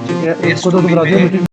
ठीक है, एक इस को तो मूवी घबरा दिया में meeting.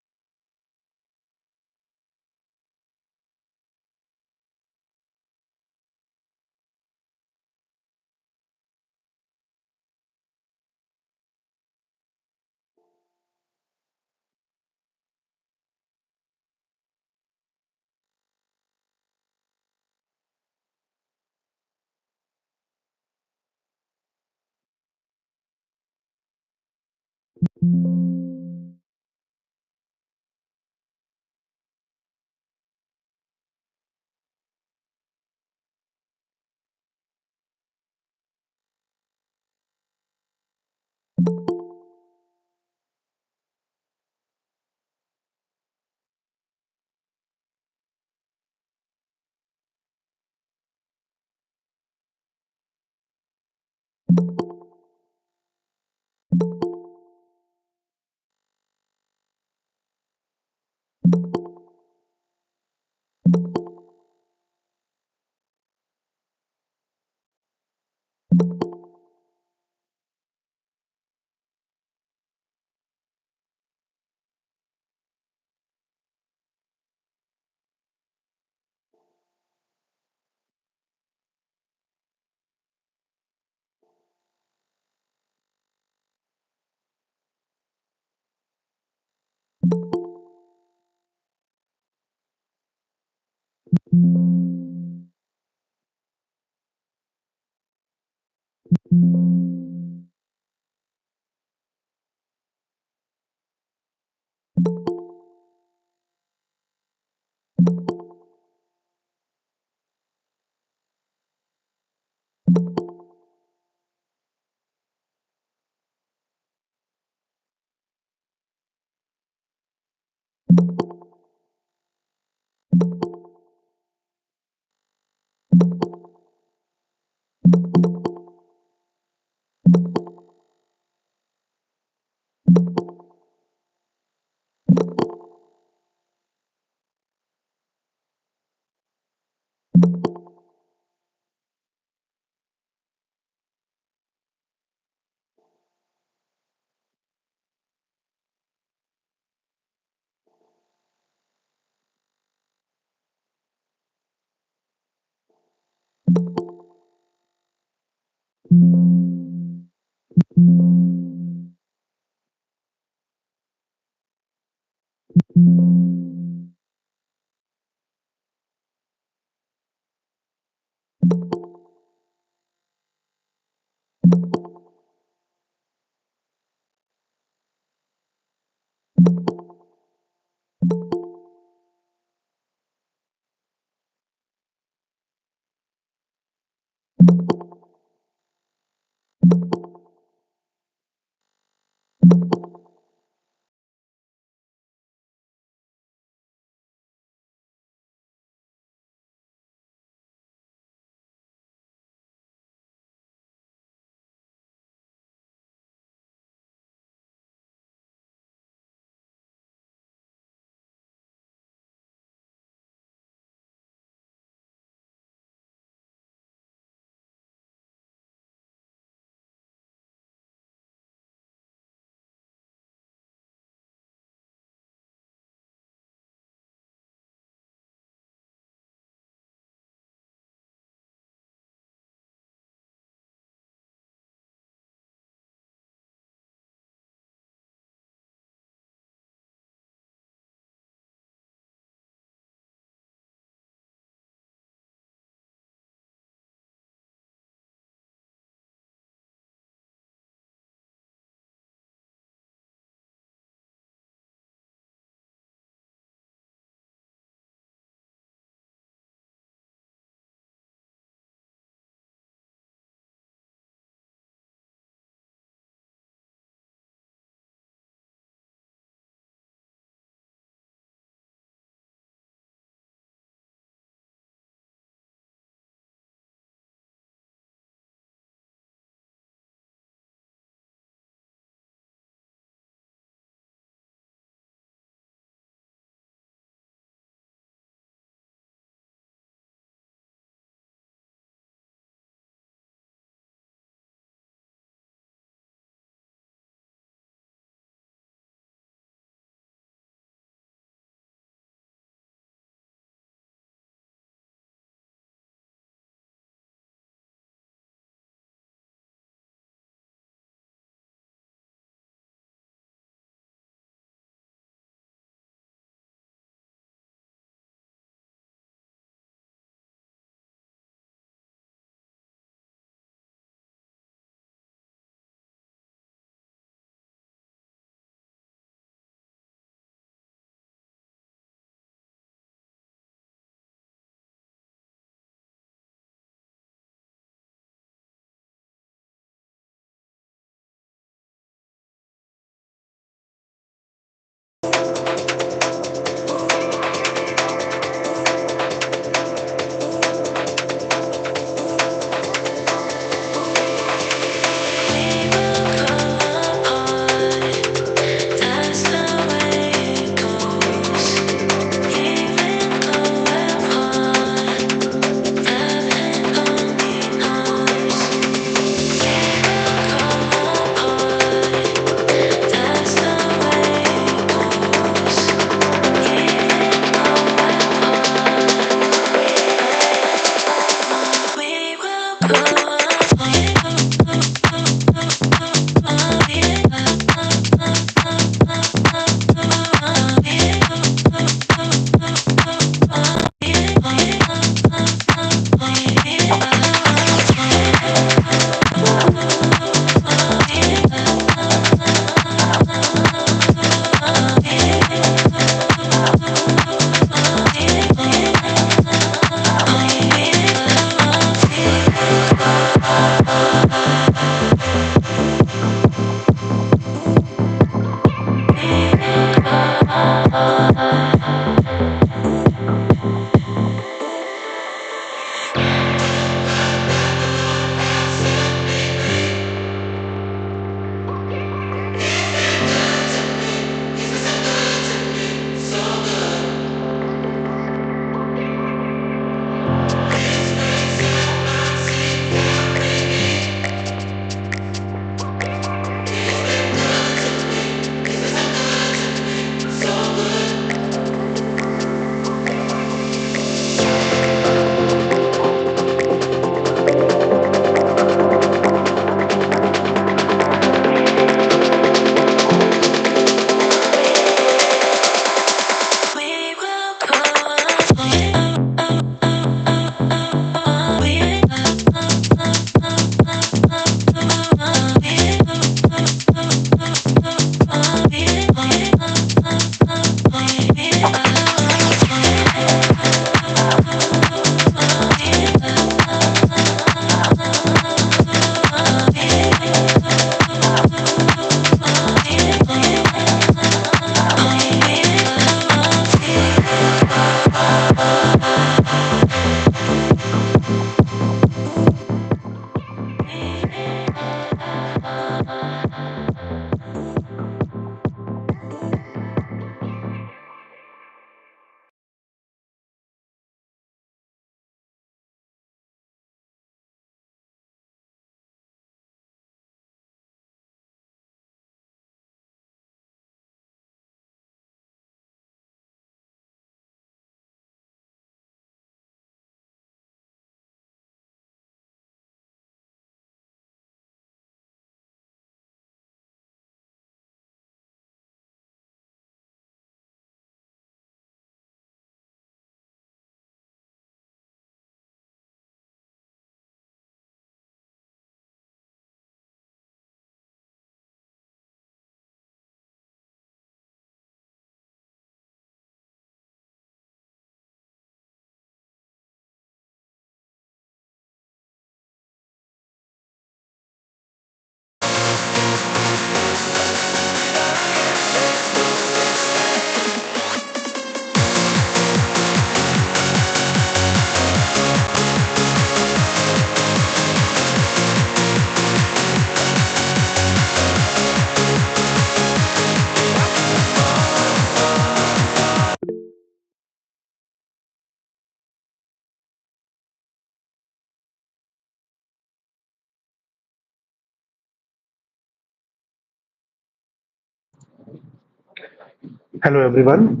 Hello, everyone.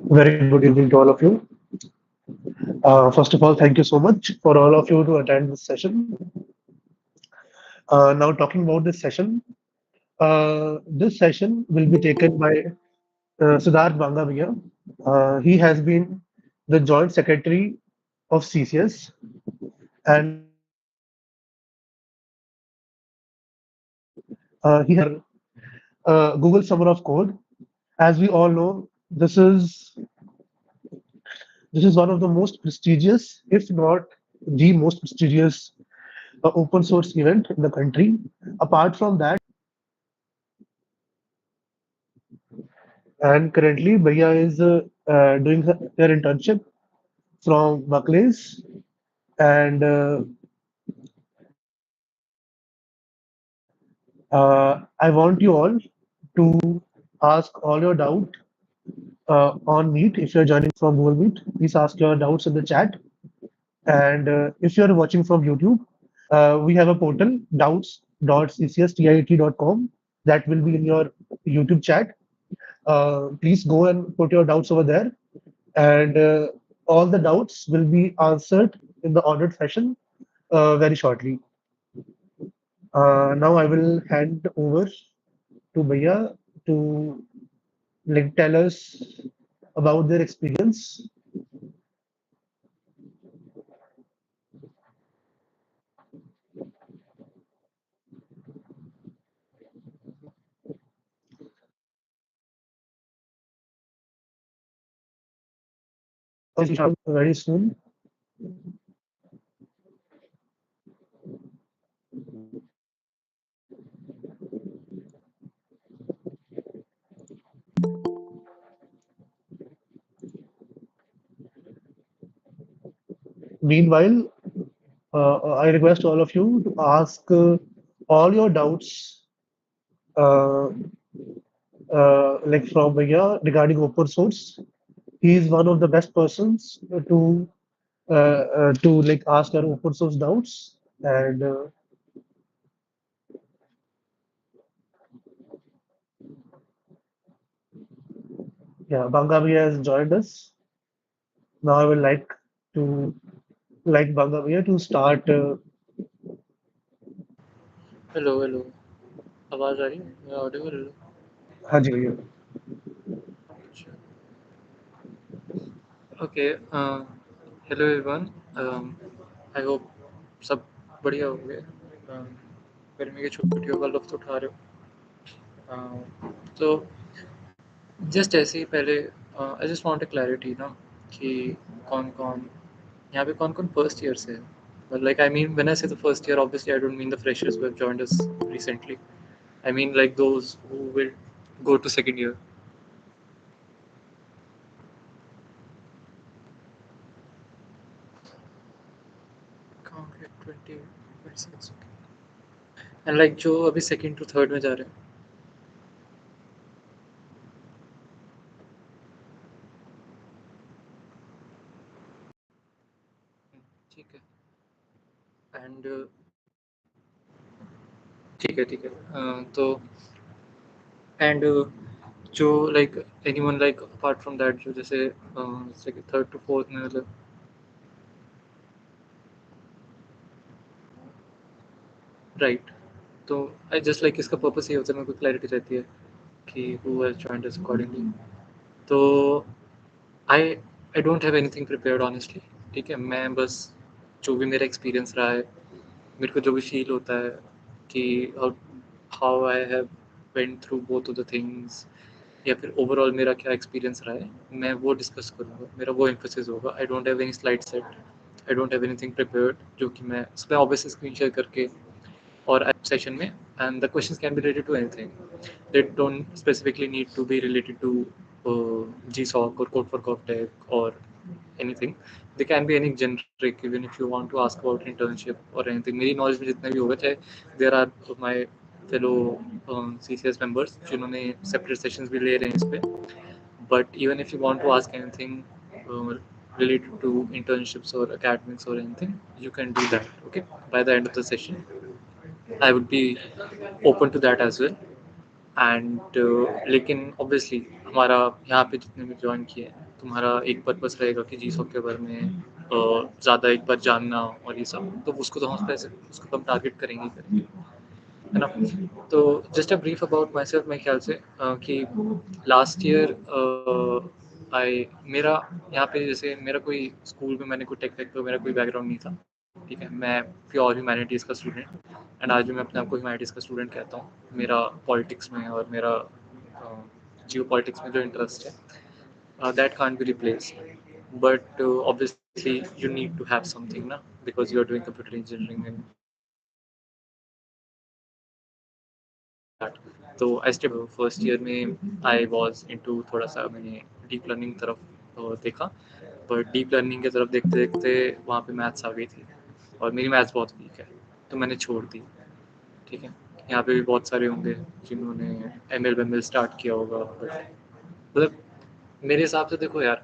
Very good evening to all of you. First of all, thank you so much for all of you to attend this session. Now, talking about this session will be taken by Siddharth Bangavia. He has been the Joint Secretary of CCS, and he has Google Summer of Code. As we all know, this is one of the most prestigious, if not the most prestigious, open source event in the country. Apart from that, and currently, Bhaiya is doing their internship from Barclays, and I want you all to ask all your doubt on Meet. If you're joining from Google Meet, please ask your doubts in the chat. And if you're watching from YouTube, we have a portal, doubts.ccstiit.com, that will be in your YouTube chat. Please go and put your doubts over there, and all the doubts will be answered in the ordered fashion very shortly. Now I will hand over to Bhaiya to tell us about their experience. Very soon. Meanwhile, I request all of you to ask all your doubts uh, from Bhaiya regarding open source. He is one of the best persons to ask our open source doubts. And yeah, Bangavia has joined us. Now I would to Bangavia to start. Hello hello आवाज़ आ रही है मैं Audible हाँ जी भैया. Okay hello everyone I hope सब बढ़िया हो गए गर्मी की छुट्टियों का लुत्फ़ उठा रहे हो तो जस्ट ऐसे ही पहले I just want a clarity ना कि कौन-कौन यहाँ पे कौन-कौन फर्स्ट ईयर से है but like I mean when I say the first year obviously I don't mean the freshers who have joined us recently I mean like those who will go to second year. Count it 20, 26. Okay. And like जो अभी second to third में जा रहे हैं। ठीक है and ठीक है तो एंड जो like anyone like apart from that जो जैसे थर्ड टू फोर्थ में मतलब राइट। तो आई जस्ट लाइक इसका पर्पस ये होता है, मेरे को क्लैरिटी रहती है कि who has joined us accordingly. तो I I don't have anything prepared honestly. ठीक है, मैं बस जो भी मेरा एक्सपीरियंस रहा है, मेरे को जो भी फील होता है कि how I have went through both of the things, या फिर ओवरऑल मेरा क्या एक्सपीरियंस रहा है, मैं वो डिस्कस करूँगा, मेरा वो एम्फोसिस होगा। आई don't have any slide set, I don't have anything prepared जो कि मैं उस पर ऑब्वियसली स्क्रीन शेयर करके और सेशन में, and the questions can be related to anything. They don't specifically need to be related to GSOC or Code for GovTech or anything. They can be any generic, even if you want to ask about internship or anything. मेरी knowledge में जितने भी होगा, चाहे there are my fellow CCS members जिन्होंने separate sessions भी ले रहे हैं इस पे, but even if you want to ask anything uh, related to internships or academics or anything, you can do that, okay, by the end of the session. I would be open to that as well. And लेकिन obviously हमारा यहाँ पे जितने भी join किए हैं, तुम्हारा एक पर्पस रहेगा कि जी सॉक के बारे में ज़्यादा एक बार जानना और ये सब, तो उसको तो हम पैसे उसको तो हम टारगेट करेंगे ही करेंगे, है ना। तो just a brief about my self, मेरे ख्याल से कि लास्ट ईयर आई मेरा यहाँ पे जैसे मेरा कोई स्कूल में मैंने कोई टेक वेक तो मेरा कोई बैकग्राउंड नहीं था। ठीक है, मैं प्योर ह्यूमैनिटीज़ का स्टूडेंट, एंड आज भी मैं अपने आप को ह्यूमैनिटीज़ का स्टूडेंट कहता हूँ। मेरा पॉलिटिक्स में और मेरा जियो पॉलिटिक्स में जो इंटरेस्ट है, that can't be replaced, but obviously you need to have something ना, because you are doing computer engineering and तो आई स्टेप फर्स्ट ईयर में आई वॉज इनटू थोड़ा सा मैंने डीप लर्निंग तरफ देखा, बट डीप लर्निंग की तरफ देखते देखते वहाँ पे मैथ्स आ गई थी और मेरी मैथ्स बहुत वीक है, तो मैंने छोड़ दी। ठीक है, यहाँ पे भी बहुत सारे होंगे जिन्होंने एम एल स्टार्ट किया होगा, बट मतलब मेरे हिसाब से देखो यार,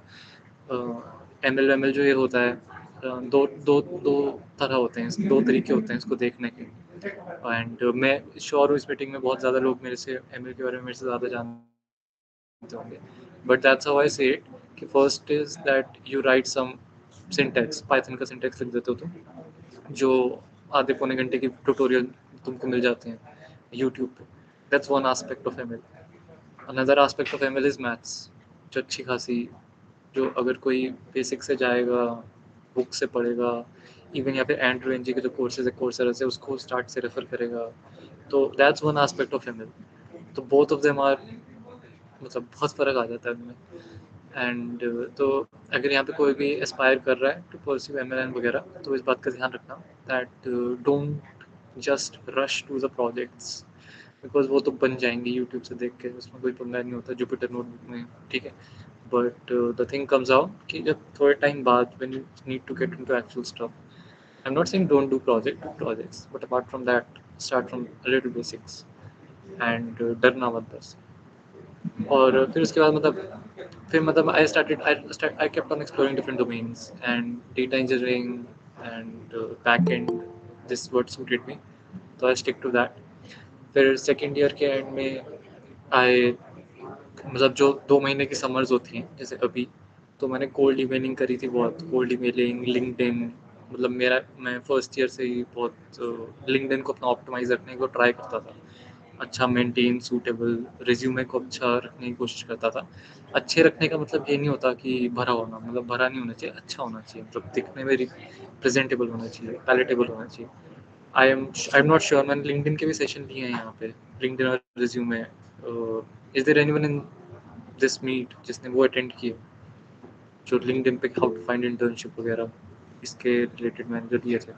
एम एल जो ये होता है, दो दो दो तरह होते हैं, दो तरीके होते हैं इसको देखने के। एंड मैं श्योर हूँ इस मीटिंग में बहुत ज़्यादा लोग मेरे से एम के बारे में मेरे से ज़्यादा जानते होंगे, but that's how I say it कि first is that you write some syntax, Python का सिंटैक्स लिख देते हो तुम, जो आधे पौने घंटे की ट्यूटोरियल तुमको मिल जाते हैं यूट्यूब पे। That's one aspect of M L. Another aspect of M L is maths, जो अच्छी खासी, जो अगर कोई बेसिक से जाएगा, बुक से पढ़ेगा, इवन या फिर एंड्रू एन जी के जो कोर्सेज है कोर्सेरा से, उसको स्टार्ट से रेफर करेगा, तो that's one aspect of M L. तो बोथ ऑफ देम आर, मतलब बहुत फ़र्क आ जाता है उनमें। एंड तो अगर यहाँ पे कोई भी एस्पायर कर रहा है to pursue M L N वगैरह, तो इस बात का ध्यान रखना that don't just rush to the projects, because वो तो बन जाएंगे यूट्यूब से देख के, उसमें कोई पंगा नहीं होता जुपिटर नोटबुक में। ठीक है, but the thing comes out कि जब थोड़े टाइम बाद when you need to get into actual stuff, I am not saying don't do projects, but apart from that start from little basics and डरना मत बस। और फिर उसके बाद मतलब I kept on exploring different domains and data engineering and back end, this what suited me, तो I stick to that. फिर सेकेंड ईयर के एंड में आई, मतलब जो 2 महीने की समर्स होती हैं जैसे अभी, तो मैंने कोल्ड ईमेलिंग करी थी बहुत, कोल्ड ईमेलिंग, लिंक्डइन, मतलब मेरा मैं फर्स्ट ईयर से ही बहुत लिंक्डइन को अपना ऑप्टिमाइज रखने को ट्राई करता था, अच्छा मेंटेन सूटेबल रिज्यूमे को अच्छा रखने की कोशिश करता था। अच्छे रखने का मतलब ये नहीं होता कि भरा होना, मतलब भरा नहीं होना चाहिए, अच्छा होना चाहिए, मतलब दिखने में प्रेजेंटेबल होना चाहिए, पैलेटेबल होना चाहिए। आई एम नॉट श्योर, मैंने लिंक्डइन के भी सेशन लिए हैं यहाँ पे, लिंक्डइन और resume. Is there anyone in this meet जिसने वो अटेंड किए, जो लिंक्डइन पे हाउ टू फाइंड इंटर्नशिप वगैरह इसके रिलेटेड मैंने जो दिए थे,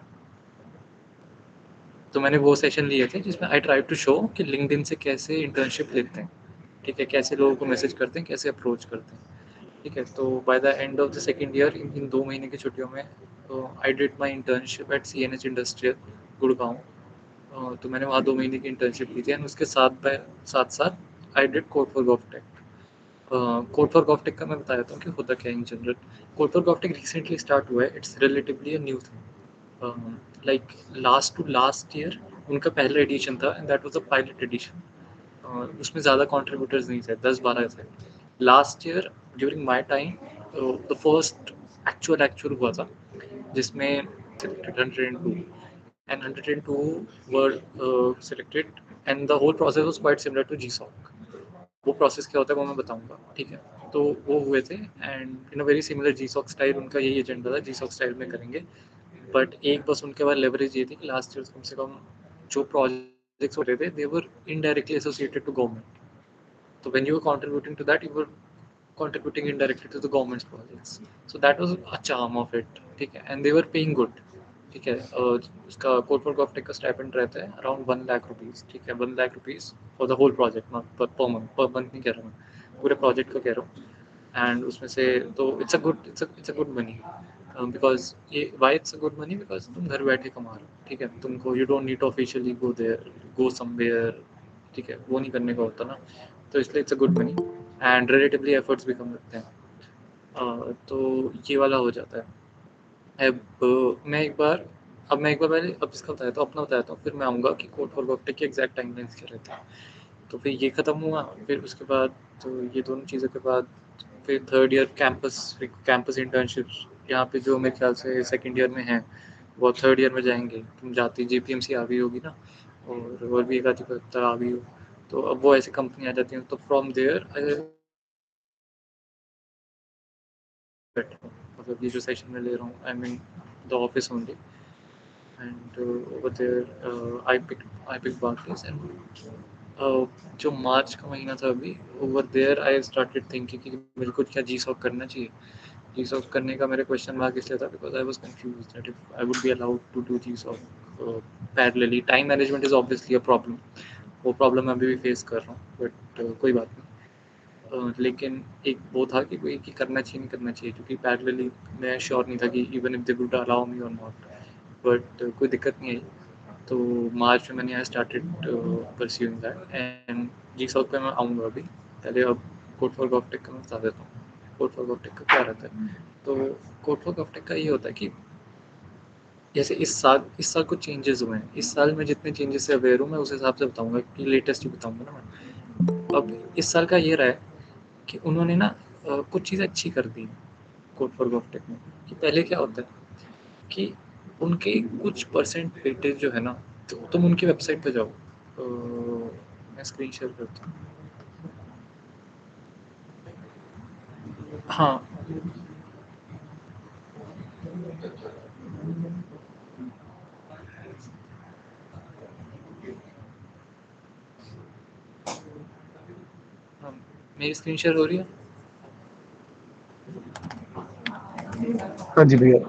तो मैंने वो सेशन लिए थे जिसमें आई ट्राई टू शो कि लिंक्डइन से कैसे इंटर्नशिप लेते हैं। ठीक है, कैसे लोगों को मैसेज करते हैं, कैसे अप्रोच करते हैं। ठीक है, तो by the end of the second year, इन 2 महीने की छुट्टियों में, तो I did my internship at CNH industrial Gurgaon, तो मैंने वहाँ 2 महीने की इंटर्नशिप की थी एंड उसके साथ I did code for GovTech. Code for GovTech का मैं बता देता हूँ कि होता क्या है in general. Code for GovTech recently start हुआ है, it's relatively a new thing. Like last to last year उनका पहला एडिशन था and that was a pilot edition. उसमें ज़्यादा कंट्रीब्यूटर्स नहीं थे, 10-12 थे। Last year during my time the first actual हुआ था जिसमें selected 102 and 102 were selected and the whole process was quite similar to GSOC। वो प्रोसेस क्या होता है वो मैं बताऊंगा, ठीक है। तो वो हुए थे and in a very similar GSOC style, उनका यही एजेंडा था GSOC स्टाइल में करेंगे। बट एक बस उनके बाद लेवरेज ये थी कि लास्ट ईयर कम से कम जो प्रोजेक्ट्स हो रहे थे they were indirectly associated to government. So when you were contributing to that, you were contributing indirectly to the government's projects. So that was a charm of it, ठीक है। And they were paying good, ठीक है। उसका code for GovTech का stipend रहता है around 1 lakh rupees, ठीक है। 1 lakh rupees for the whole project, not per month नहीं कह रहा मैं, पूरे प्रोजेक्ट का कह रहा हूँ। एंड उसमें से तो it's a good money, because ये why it's a good money because तुम घर बैठे कमा रहे हो, ठीक है। तुमको you don't need to officially go there, go somewhere, ठीक है, वो नहीं करने का होता ना। तो इसलिए it's a good money and relatively efforts भी कम लगते हैं। तो ये वाला हो जाता है। मैं एक बार पहले अब इसका बताया था, अपना बताया था, फिर मैं आऊँगा कि कोड फॉर गोफ्टेक के एग्जैक्ट टाइमलाइंस क्या रहते हैं। तो फिर ये ख़त्म हुआ, फिर उसके बाद तो ये दोनों चीज़ों के बाद फिर थर्ड ईयर कैंपस इंटर्नशिप्स यहाँ पे जो मेरे ख्याल से सेकंड ईयर में हैं वो थर्ड ईयर में जाएंगे। तुम जाती JPMC आ गई होगी ना, और भी एक आधी पता आ गई हो। तो अब वो ऐसी कंपनी आ जाती हैं, तो फ्रॉम देयर मतलब ये जो सेशन में ले रहा हूँ I mean the office only and over there I pick Barclays and जो मार्च का महीना था अभी, over there I started thinking कि मेरे को क्या GSOC करना चाहिए। GSOC करने का मेरे क्वेश्चन मार्क इसलिए था because I was confused that if I would be allowed to do GSOC parallelly. Time management is obviously a problem, वो प्रॉब्लम मैं अभी भी फेस कर रहा हूँ, बट कोई बात नहीं। लेकिन एक वो था कि कोई कि करना चाहिए नहीं करना चाहिए, क्योंकि पैरेलली मैं श्योर नहीं था कि even if they would allow me और नॉट, बट कोई दिक्कत नहीं आई। तो मार्च में मैंने I started pursuing that and GSOC पे मैं आऊँगा अभी। पहले अब कोड फॉर गोफ्टेक का मैं बता देता हूँ कोड फॉर गोफ्टेक का क्या रहता है। तो कोड फॉर गोफ्टेक का ये होता है कि जैसे इस साल कुछ चेंजेस हुए हैं। इस साल मैं जितने चेंजेस से अवेयर हूँ मैं उस हिसाब से बताऊँगा, कि लेटेस्ट ही बताऊँगा ना मैं। अब इस साल का ये रहा है कि उन्होंने ना कुछ चीज़ें अच्छी कर दी कोड फॉर गोफ्टेक में। कि पहले क्या होता है कि उनके कुछ परसेंट वेटेज जो है ना, तो तुम उनकी वेबसाइट पे जाओ। मैं स्क्रीन शेयर करता हूँ। हाँ, हाँ, मेरी स्क्रीन शेयर हो रही है, हाँ जी भैया।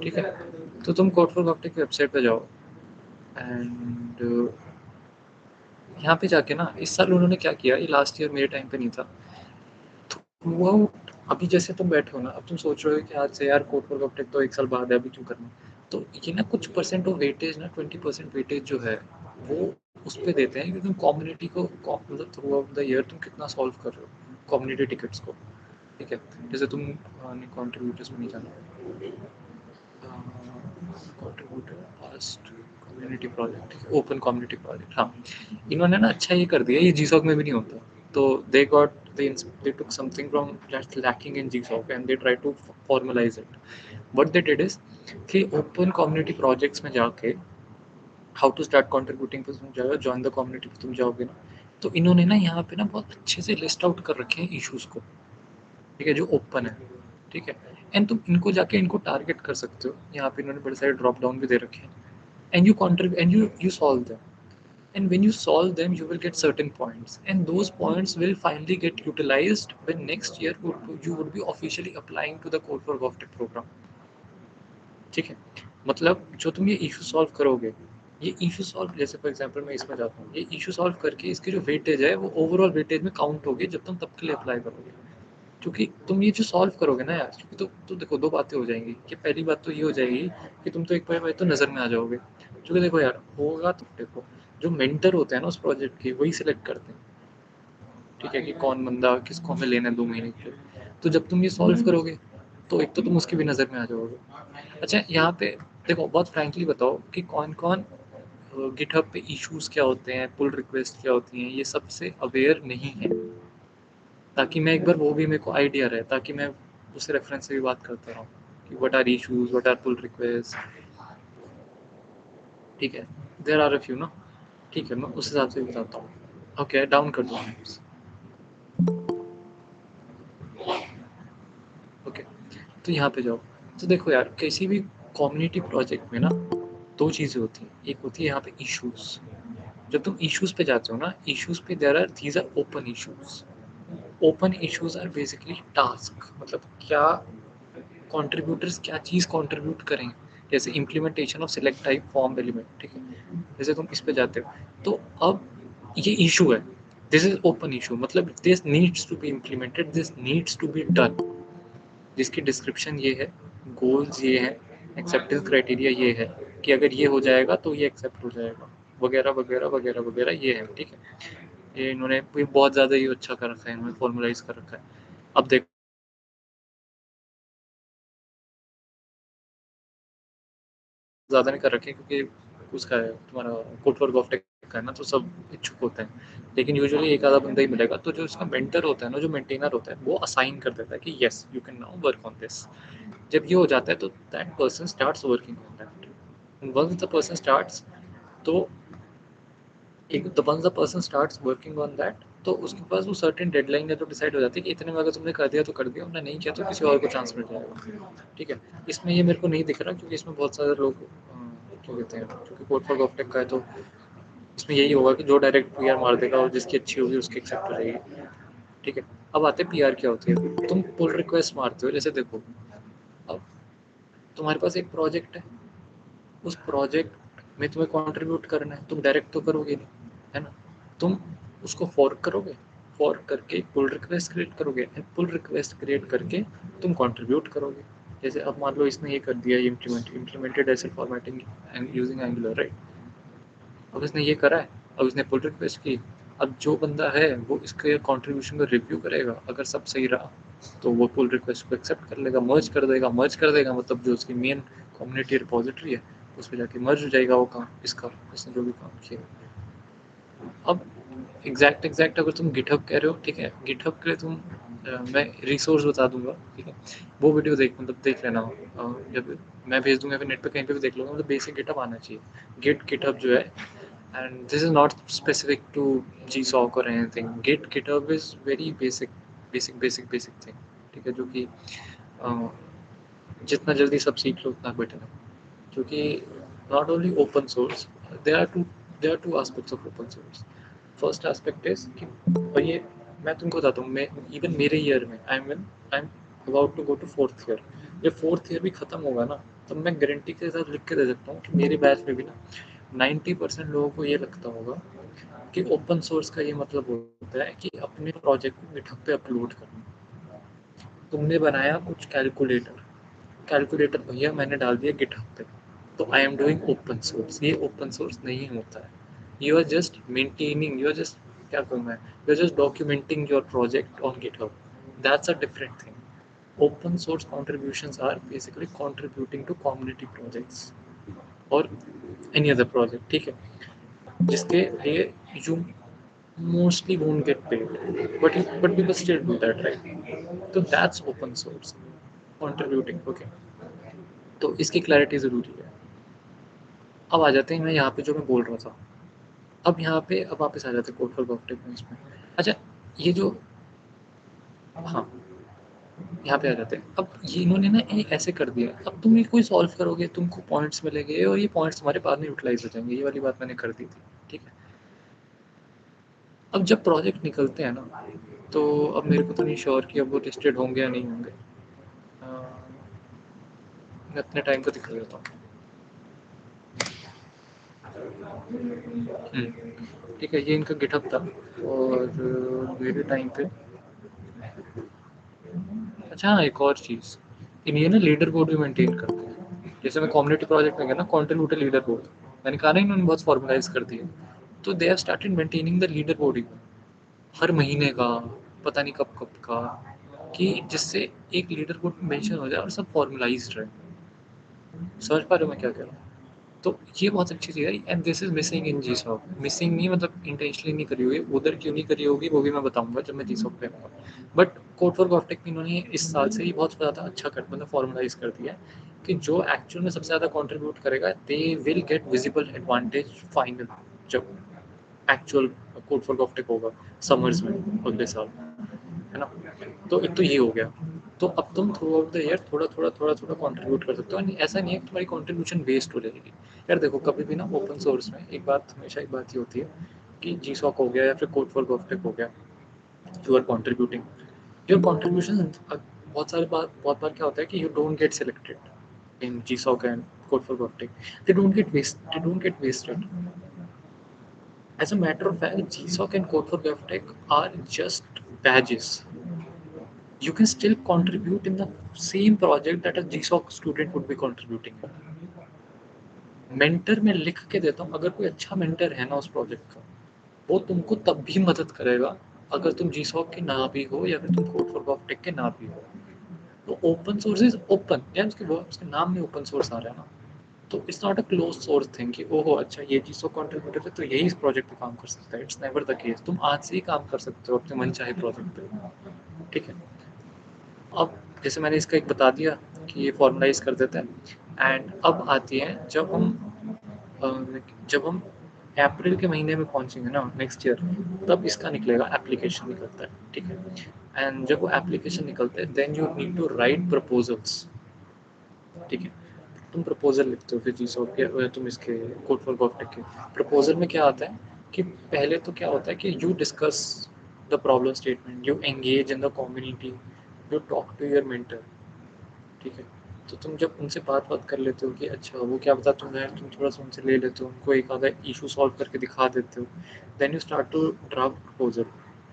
ठीक है। तो तुम कोड फॉर गोफ्टेक की वेबसाइट पे जाओ एंड यहाँ पे जाके ना इस साल उन्होंने क्या किया, ये लास्ट ईयर मेरे टाइम पे नहीं था। थ्रू आउट अभी जैसे तुम बैठे हो ना, अब तुम सोच रहे हो कि आज से यार कोड फॉर गोफ्टेक तो एक साल बाद है, अभी क्यों करना। तो ये ना कुछ परसेंट ऑफ वेटेज ना 20% वेटेज जो है वो उस पे देते हैं कि तुम कम्युनिटी को मतलब थ्रू आउट द ईयर तुम कितना सॉल्व कर रहे हो कम्युनिटी टिकट्स को, ठीक है। जैसे तुम कंट्रीब्यूटर्स में नहीं जाना, contributor past community project, open community project, हाँ। इन्होंने ना अच्छा ये कर दिया, ये GSOC में भी नहीं होता। तो they took something from just lacking in GSOC and they tried to formalize it. What they did is कि ओपन कम्युनिटी प्रोजेक्ट्स में जाके हाउ टू स्टार्ट कंट्रीब्यूटिंग पे तुम जाओगे, जॉइन द कम्युनिटी पे तुम जाओगे ना, तो इन्होंने ना यहाँ पे ना बहुत अच्छे से लिस्ट आउट कर रखे हैं इश्यूज को, ठीक है, जो ओपन है, ठीक है। एंड तुम इनको जाके इनको टारगेट कर सकते हो। यहाँ पे इन्होंने बड़े सारे ड्रॉप डाउन भी दे रखे हैं and you contribute and you solve them, and when you solve them you will get certain points and those points will finally get utilized when next year you would be officially applying to the code for GovTech program, ठीक है। मतलब जो तुम ये issue solve करोगे, ये issue solve जैसे for example मैं इसमें जाता हूँ, ये इशू सॉल्व करके इसकी जो वेटेज है वो ओवरऑल वेटेज में काउंट होगी जब तुम तब के लिए अप्लाई करोगे। क्योंकि तुम ये जो सॉल्व करोगे ना यार, क्योंकि तो देखो दो बातें हो जाएंगी कि पहली बात तो ये हो जाएगी कि तुम तो एक बार तो नज़र में आ जाओगे। क्योंकि देखो यार होगा तो देखो जो मेंटर होते हैं ना उस प्रोजेक्ट के वही सिलेक्ट करते हैं, ठीक है, कि कौन बंदा किसको हमें लेना है 2 महीने के लिए। तो जब तुम ये सॉल्व करोगे तो एक तो तुम उसकी भी नज़र में आ जाओगे। अच्छा यहाँ पे देखो बहुत फ्रैंकली बताओ कि कौन-कौन गिटहब पे इश्यूज क्या होते हैं, पुल रिक्वेस्ट क्या होती हैं, ये सबसे अवेयर नहीं है, ताकि मैं एक बार वो भी मेरे को आइडिया रहे, ताकि मैं उस रेफरेंस से भी बात करता रहूँ कि what are issues, what are pull request, ठीक है, देयर आर अ फ्यू ना, ठीक है, मैं उस हिसाब से बताता हूँ। ओके डाउन कर दो। ओके तो यहाँ पे जाओ। तो देखो यार किसी भी कम्युनिटी प्रोजेक्ट में ना दो चीज़ें होती हैं, एक होती है यहाँ पे इश्यूज। जब तुम इश्यूज पे जाते हो ना, इश्यूज पे there are these are open issues. Open issues are basically task, मतलब क्या कंट्रीब्यूटर्स क्या चीज़ कंट्रीब्यूट करेंगे, जैसे implementation of select type form element, ठीक है, जैसे तुम इस पे जाते हो तो अब ये इशू है, दिस इज ओपन इशू, मतलब this needs to be implemented, this needs to be done, जिसकी डिस्क्रिप्शन ये है, गोल्स ये है, एक्सेप्टेंस क्राइटेरिया ये है कि अगर ये हो जाएगा तो ये एक्सेप्ट हो जाएगा, वगैरह वगैरह वगैरह वगैरह ये है, ठीक है। ये इन्होंने भी बहुत ज़्यादा ही अच्छा कर रखा है, इन्होंने फॉर्मुलाइज कर रखा है। अब देखो ज़्यादा नहीं कर रखे क्योंकि उसका है तुम्हारा कोड फॉर गोफ्टेक का है ना, तो सब इच्छुक होते हैं, लेकिन यूजुअली एक आधा बंदा ही मिलेगा, तो जो उसका मेंटर होता है ना, जो मेंटेनर होता है, वो असाइन कर देता है कि yes you can now work on this. जब ये हो जाता है तो that person starts working on that. Once the person starts तो एक the once the person starts working on that, तो उसके पास वो सर्टेन डेडलाइन है, तो डिसाइड हो जाती है कि इतने में अगर तुमने कर दिया तो कर दिया, वरना नहीं किया तो किसी और को चांस मिल जाएगा, ठीक है। इसमें ये मेरे को नहीं दिख रहा क्योंकि इसमें बहुत सारे लोग क्या कहते हैं, क्योंकि कोड फॉर गोफ्टेक का है, तो इसमें यही होगा कि जो डायरेक्ट पीआर मार देगा और जिसकी अच्छी होगी उसकी एक्सेप्ट हो जाएगी, ठीक है। अब आते हैं पीआर क्या होती है। तुम पुल रिक्वेस्ट मारते हो, जैसे देखो अब तुम्हारे पास एक प्रोजेक्ट है, उस प्रोजेक्ट में तुम्हें कंट्रीब्यूट करना है, तुम डायरेक्ट तो करोगे नहीं, है ना, तुम उसको फॉर्क करोगे, फॉर्क करके पुल रिक्वेस्ट क्रिएट करोगे, एंड पुल रिक्वेस्ट क्रिएट करके तुम कंट्रीब्यूट करोगे। जैसे अब मान लो इसने ये कर दिया, implemented acid formatting and using angular, right. अब इसने ये करा है, अब इसने पुल रिक्वेस्ट की, अब जो बंदा है वो इसके कंट्रीब्यूशन को रिव्यू करेगा, अगर सब सही रहा तो वो पुल रिक्वेस्ट को एक्सेप्ट कर लेगा, मर्ज कर देगा, मतलब जो उसकी मेन कम्युनिटी रिपोजिटरी है उस पर जाके मर्ज हो जाएगा वो काम, इसका इसने जो भी काम किया। अब एग्जैक्ट अगर तुम गिटहब कह रहे हो, ठीक है, गिटहब के लिए तुम मैं रिसोर्स बता दूंगा, ठीक है, वो वीडियो मतलब देख लेना, जब मैं भेज दूंगा फिर नेट पे कहीं पे भी देख लूंगा, मतलब बेसिक गिटहब आना चाहिए, गिटहब जो है। And this is not specific to GSOC और anything, GitHub is very basic thing, ठीक है, जो कि अ, जितना जल्दी सब सीख लो उतना बेटर है, क्योंकि not only open source, there are two there are two aspects of open source. First aspect is कि, और ये मैं तुमको बताता हूँ, मैं इवन मेरे ईयर में I am about to go to fourth year, जब फोर्थ ईयर भी खत्म होगा ना, तब मैं गारंटी के साथ लिख के दे सकता हूँ कि मेरे बैच में भी ना 90% लोगों को ये लगता होगा कि ओपन सोर्स का ये मतलब होता है कि अपने प्रोजेक्ट को गिटहब पे अपलोड करना। तुमने बनाया कुछ कैलकुलेटर, कैलकुलेटर भैया मैंने डाल दिया गिटहब पे, तो I am doing open source, ये ओपन सोर्स नहीं होता है। You are just maintaining, you are just, क्या कहूँ मैं, you are just documenting your project on GitHub, that's a different thing. Open source contributions are basically contributing to community projects और any other project, ठीक है, जिसके लिए you mostly won't get paid, but people still do that, right? तो that's open source contributing, okay। तो इसकी clarity ज़रूरी है। अब आ जाते हैं, मैं यहाँ पे जो मैं बोल रहा था, अब यहाँ पे अब वापस आ जाते हैं कोड फॉर गोफ्टेक में इसमें। अच्छा ये जो, हाँ, यहाँ पे आ जाते हैं, अब ये इन्होंने ना ये ऐसे कर दिया, अब तुम ये कोई सॉल्व करोगे तुमको पॉइंट्स मिलेंगे और ये पॉइंट्स तुम्हारे बाद में यूटिलाइज हो जाएंगे, ये वाली बात मैंने कर दी थी, ठीक है। अब जब प्रोजेक्ट निकलते हैं ना, तो अब मेरे को तो नहीं श्योर कि अब वो लिस्टेड होंगे या नहीं होंगे, मैं अपने टाइम को दिखा देता हूँ। ठीक है, ये इनका गिटहब था, और मेरे टाइम पे, अच्छा हाँ एक और चीज़, इन ये ना लीडर बोर्ड भी मेंटेन करते हैं, जैसे मैं कम्युनिटी प्रोजेक्ट में गया ना, कंट्रीब्यूटर लीडर बोर्ड, मैंने कहा ना इन्होंने बहुत फॉर्मलाइज कर दिया। तो they have started maintaining the leader board हर महीने का, पता नहीं कब कब का, कि जिससे एक लीडर बोर्ड में मेंशन हो जाए और सब फॉर्मलाइज्ड रहे। समझ पा रहे हो मैं क्या कह रहा हूँ? तो ये बहुत अच्छी चीज़ है and this is missing in ji SoC. Missing नहीं मतलब इंटेंशनली नहीं करी होगी, उधर क्यों नहीं करी होगी वो भी मैं बताऊंगा जब मैं जी सॉक पे आऊँगा। बट कोड फॉर गोफ्टेक में इन्होंने इस साल से ही बहुत ज़्यादा अच्छा कर मतलब फॉर्मलाइज कर दिया है कि जो एक्चुअल में सबसे ज़्यादा कंट्रीब्यूट करेगा they will get visible advantage final जब एक्चुअल कोड फॉर गोफ्टेक होगा समर्स में अगले साल, है ना? तो एक तो ये हो गया। तो अब तुम थ्रू आउट द ईयर थोड़ा कंट्रीब्यूट कर सकते हो एंड ऐसा नहीं है कि तुम्हारी कंट्रीब्यूशन वेस्ट हो जाएगी। यार देखो कभी भी ना ओपन सोर्स में एक बात हमेशा एक बात ये होती है कि जी सॉक हो गया या फिर कोड फॉर गोफ्टेक हो गया, you are contributing your contribution. बहुत बार क्या होता है कि you don't get selected in ji sock and code for GovTech, they don't get wasted. As a matter of fact, GSOC and Code for GovTech are just badges. You can still contribute in the same project that a GSOC student would be contributing in. Mentor में लिख के देता हूँ, अगर कोई अच्छा mentor है ना उस प्रोजेक्ट का, वो तुमको तब भी मदद करेगा अगर तुम GSOC के ना भी हो या फिर तुम कोड फॉर GovTech के ना भी हो। तो ओपन सोर्स इज ओपन, यार उसके नाम में ओपन सोर्स आ रहा है ना, तो it's not a close source thing कि ओहो अच्छा ये चीज़ तो कंट्रीब्यूटर है तो यही इस प्रोजेक्ट पे काम कर सकता है। It's never the case. तुम आज से ही काम कर सकते हो अपने मन चाहे प्रोजेक्ट पे, ठीक है? अब जैसे मैंने इसका एक बता दिया कि ये फॉर्मलाइज कर देते हैं एंड अब आती है अ, जब हम अप्रैल के महीने में पहुंचेंगे ना नेक्स्ट ईयर, तब इसका निकलेगा, एप्लीकेशन निकलता है, ठीक है? एंड जब वो एप्लीकेशन निकलते हैं then you need to write proposals, ठीक है? तुम प्रपोजल लिखते हो फिर चीज़ों के, तुम इसके कोड फॉर गोफ्टेक के प्रपोजल में क्या आता है कि पहले तो क्या होता है कि you discuss the problem statement, you engage in the community, you talk to your mentor, ठीक है? तो तुम जब उनसे बात कर लेते हो कि अच्छा वो क्या बता तुम थोड़ा सा उनसे ले लेते हो, उनको एक आधा इशू सॉल्व करके दिखा देते हो, then you start to draft proposal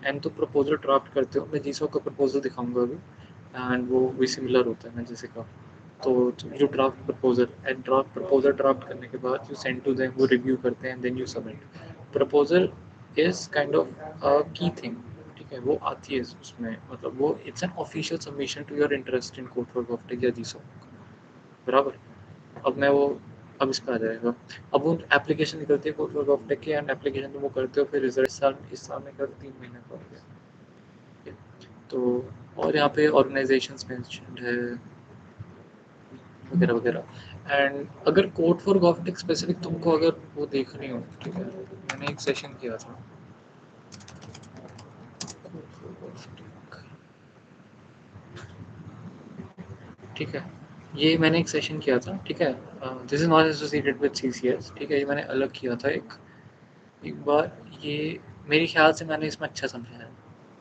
and तो प्रपोजल ड्राफ्ट करते हो। मैं जीसो का प्रपोजल दिखाऊंगा अभी एंड वो भी सिमिलर होता है मैं जैसे कहा। तो you draft proposal and draft करने के बाद यू सेंड टू देम, वो रिव्यू करते हैं then you submit. Proposal is kind of a key thing, ठीक है? वो आती है उसमें, मतलब वो it's an official submission to your interest in code for GovTech या जीसो, बराबर? अब मैं वो अब इस पे आ जाएगा। अब वो एप्लीकेशन निकलती है कोड फॉर गोफ्टेक की एंड एप्लीकेशन तुम वो करते हो, फिर रिजल्ट इस साल में कर 3 महीने का हो गया, ठीक है? तो और यहाँ पे ऑर्गेनाइजेशंस मेंशन्ड है वगैरह वगैरह। एंड अगर कोड फॉर गोफ्टेक स्पेसिफिक तुमको अगर वो देखनी हो, ठीक है? मैंने एक सेशन किया था कोड फॉर गोफ्टेक, ठीक है? ये मैंने एक सेशन किया था, ठीक है? This is not associated with CCS, ठीक है? ये मैंने अलग किया था एक बार। ये मेरे ख्याल से मैंने इसमें अच्छा समझाया है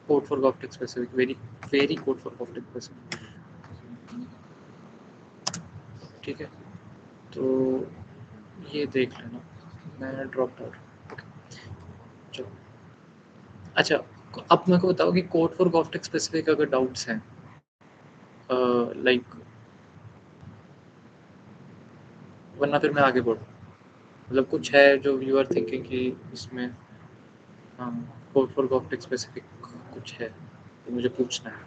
code for GovTech specific, very very code for GovTech specific, ठीक है? तो ये देख लेना, मैं ड्रॉप आउट, ओके? चलो, अच्छा, अब मेरे को बताओ कि कोड फॉर गोफ्टेक स्पेसिफिक अगर डाउट्स हैं, लाइक, वरना फिर मैं आगे बढ़ूँ। मतलब कुछ है जो यू आर थिंकिंग कि इसमें, हाँ, कोड फॉर गोफ्टेक स्पेसिफिक कुछ है तो मुझे पूछना है।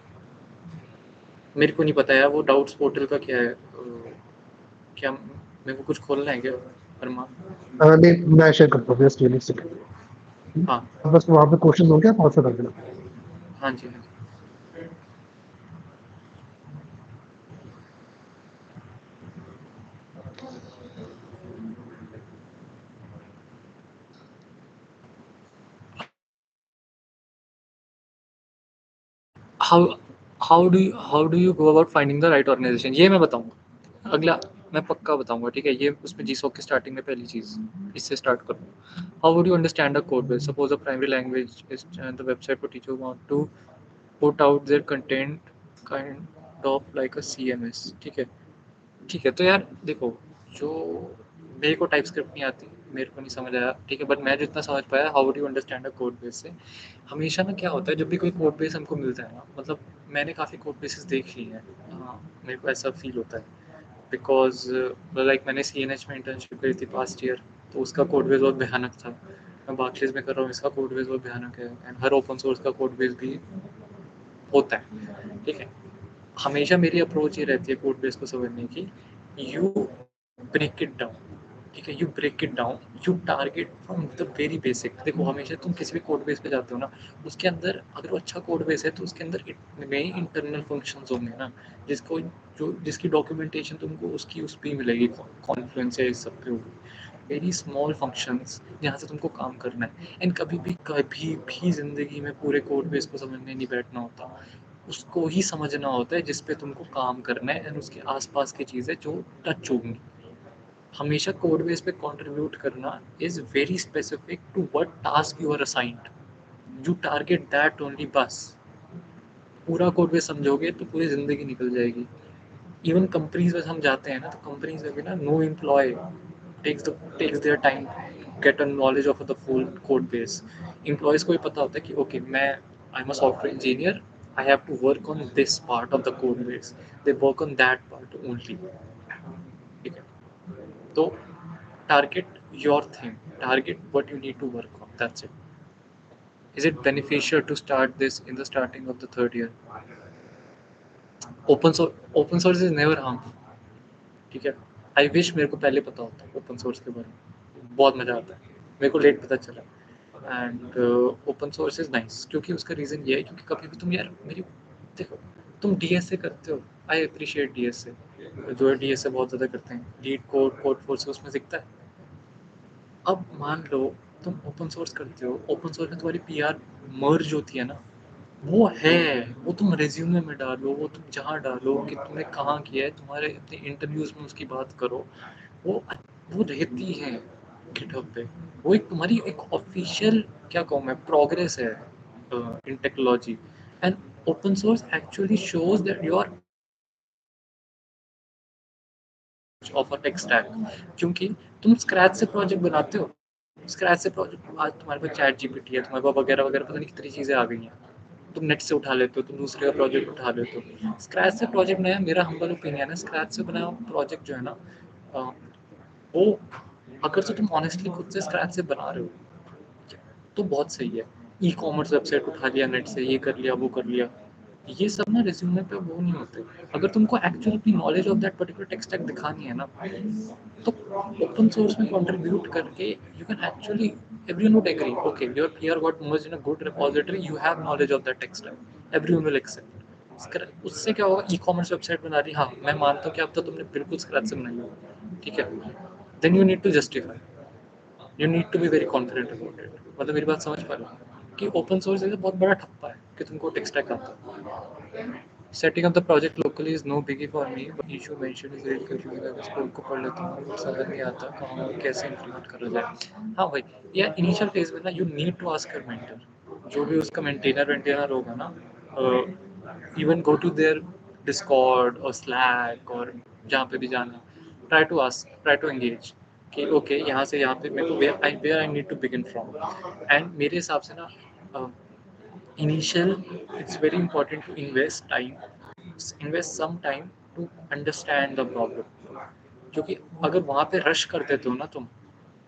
मेरे को नहीं पता यार वो डाउट्स पोर्टल का क्या है, क्या मेरे को कुछ खोलना है क्या अरमान? नहीं, मैं शेयर करता हूँ जस्ट एक सेकंड। हाँ, बस वहाँ पे क्वेश्चन हो गया, आंसर कर देना। हाँ जी, हाँ जी। How how do you go about finding the right organisation, ये मैं बताऊंगा अगला, मैं पक्का बताऊंगा, ठीक है? ये उसमें जीसॉक की स्टार्टिंग में पहली चीज़, इससे स्टार्ट करूँ। How would you understand a code base, suppose a primary language is the website for teacher want to put out their content kind of like a CMS, ठीक है? ठीक है, तो यार देखो, जो मेरे को टाइपस्क्रिप्ट नहीं आती, मेरे को नहीं समझ आया, ठीक है? बट मैं जितना समझ पाया, how would you understand a code base से हमेशा ना क्या होता है जब भी कोई कोड बेस हमको मिलता है ना, मतलब मैंने काफ़ी कोड बेसिस देख ली हैं, मेरे को ऐसा फील होता है बिकॉज लाइक मैंने सी एन एच में इंटर्नशिप करी थी पास्ट ईयर, तो उसका कोड बेस बहुत भयानक था। मैं बार्कलेज में कर रहा हूँ, इसका कोड बेस बहुत भयानक है, एंड हर ओपन सोर्स का कोड बेस भी होता है, ठीक है। हमेशा मेरी अप्रोच ये रहती है कोड बेस को समझने की, यू ब्रेक इट डाउन, ठीक है, you break it down, you target from the very basic. देखो हमेशा तुम किसी भी कोड बेस पे जाते हो ना, उसके अंदर अगर वो अच्छा कोड बेस है तो उसके अंदर में इंटरनल फंक्शंस होंगे ना, जिसको जो जिसकी डॉक्यूमेंटेशन तुमको उसकी उस पे मिलेगी, कॉन्फ्लुएंस या इस सब पे होगी, वेरी स्मॉल फंक्शंस जहाँ से तुमको काम करना है। एंड कभी भी ज़िंदगी में पूरे कोड बेस को समझने नहीं बैठना होता, उसको ही समझना होता है जिस पे तुमको काम करना है, एंड उसके आसपास की चीज़ें जो टच होंगी। हमेशा कोड बेस पे कंट्रीब्यूट करना is very specific to what task you are assigned, you target that only, बस। पूरा कोड बेस समझोगे तो पूरी ज़िंदगी निकल जाएगी। इवन कंपनीज में हम जाते हैं ना, तो कंपनीज में भी ना no employee takes their time get a knowledge of the full code base. Employees को ही पता होता है कि ओके मैं I'm a software engineer, I have to work on this part of the code base, they work on that part only, ठीक है। तो target your thing, target what you need to work on, that's it. Is it beneficial to start this in the starting of the third year? Open source is never harmful, ठीक है। I wish मेरे को पहले पता होता open source के बारे में, बहुत मज़ा आता है, मेरे को लेट पता चला। And open source is nice, क्योंकि उसका रीज़न ये है क्योंकि कभी भी तुम यार मेरी देखो, तुम डी एस ए करते हो, I appreciate D S A, जो है डी एस ए बहुत ज़्यादा करते हैं, लीड कोड कोड फोर्स उसमें दिखता है। अब मान लो तुम ओपन सोर्स करते हो, ओपन सोर्स में तुम्हारी पी आर मर्ज होती है ना, वो है, वो तुम रेज्यूमे में डालो, वो तुम जहाँ डालो कि तुमने कहाँ किया है, तुम्हारे अपने इंटरव्यूज में उसकी बात करो, वो वो रहती है गिटहब पे, वो एक तुम्हारी एक ऑफिशियल क्या कहूँ मैं प्रोग्रेस है in technology. And open source actually shows that you are of a tech stack, क्योंकि तुम स्क्रैच से प्रोजेक्ट बनाते हो, स्क्रैच से प्रोजेक्ट, आज तुम्हारे पास चैट जीपीटी है, तुम्हारे पास वगैरह वगैरह पता नहीं कितनी चीज़ें आ गई हैं, तुम नेट से उठा लेते हो, तुम दूसरे का प्रोजेक्ट उठा लेते हो। स्क्रैच से प्रोजेक्ट नया, मेरा हम्बल ओपिनियन है, स्क्रैच से बना प्रोजेक्ट जो है ना, वो अगर तो तुम ऑनेस्टली खुद से स्क्रैच से बना रहे हो तो बहुत सही है। ई कॉमर्स वेबसाइट उठा लिया नेट से, ये कर लिया वो कर लिया, ये सब ना रिज्यूमे पे वो नहीं होते। अगर तुमको एक्चुअली अपनी knowledge of that particular tech stack दिखानी है ना, तो ओपन सोर्स में कंट्रीब्यूट करके you can actually, everyone would agree, okay, your peer got merged in a good repository, you have knowledge of that tech stack, everyone will accept। उससे क्या होगा, e commerce website बना रही, हाँ मैं मानता हूँ कि अब तो तुमने बिल्कुल स्क्रैच से बनाई हो, ठीक है, then you need to justify, you need to be very confident about it. मतलब मेरी बात समझ पा रहे हो कि ओपन सोर्स एक बहुत बड़ा ठप्पा है कि तुमको टेक स्टैक आता है। Setting up the project locally is no biggie for me, but issue mention is really confusing, अगर कोड को पढ़ लेता हूँ समझ नहीं आता कहाँ और कैसे इंप्लीमेंट करा जाए। हाँ भाई, या इनिशियल फेज में ना you need to ask your mentor, जो भी उसका मेंटेनर वेंटेनर होगा ना, even go to their Discord और स्लैक और जहाँ पे भी जाना, try to ask, try to engage कि ओके यहाँ से यहाँ पे मेरे को where I need to begin from. And मेरे हिसाब से ना initial it's very important to invest some time to understand the problem, क्योंकि अगर वहाँ पे रश कर देते हो ना तुम,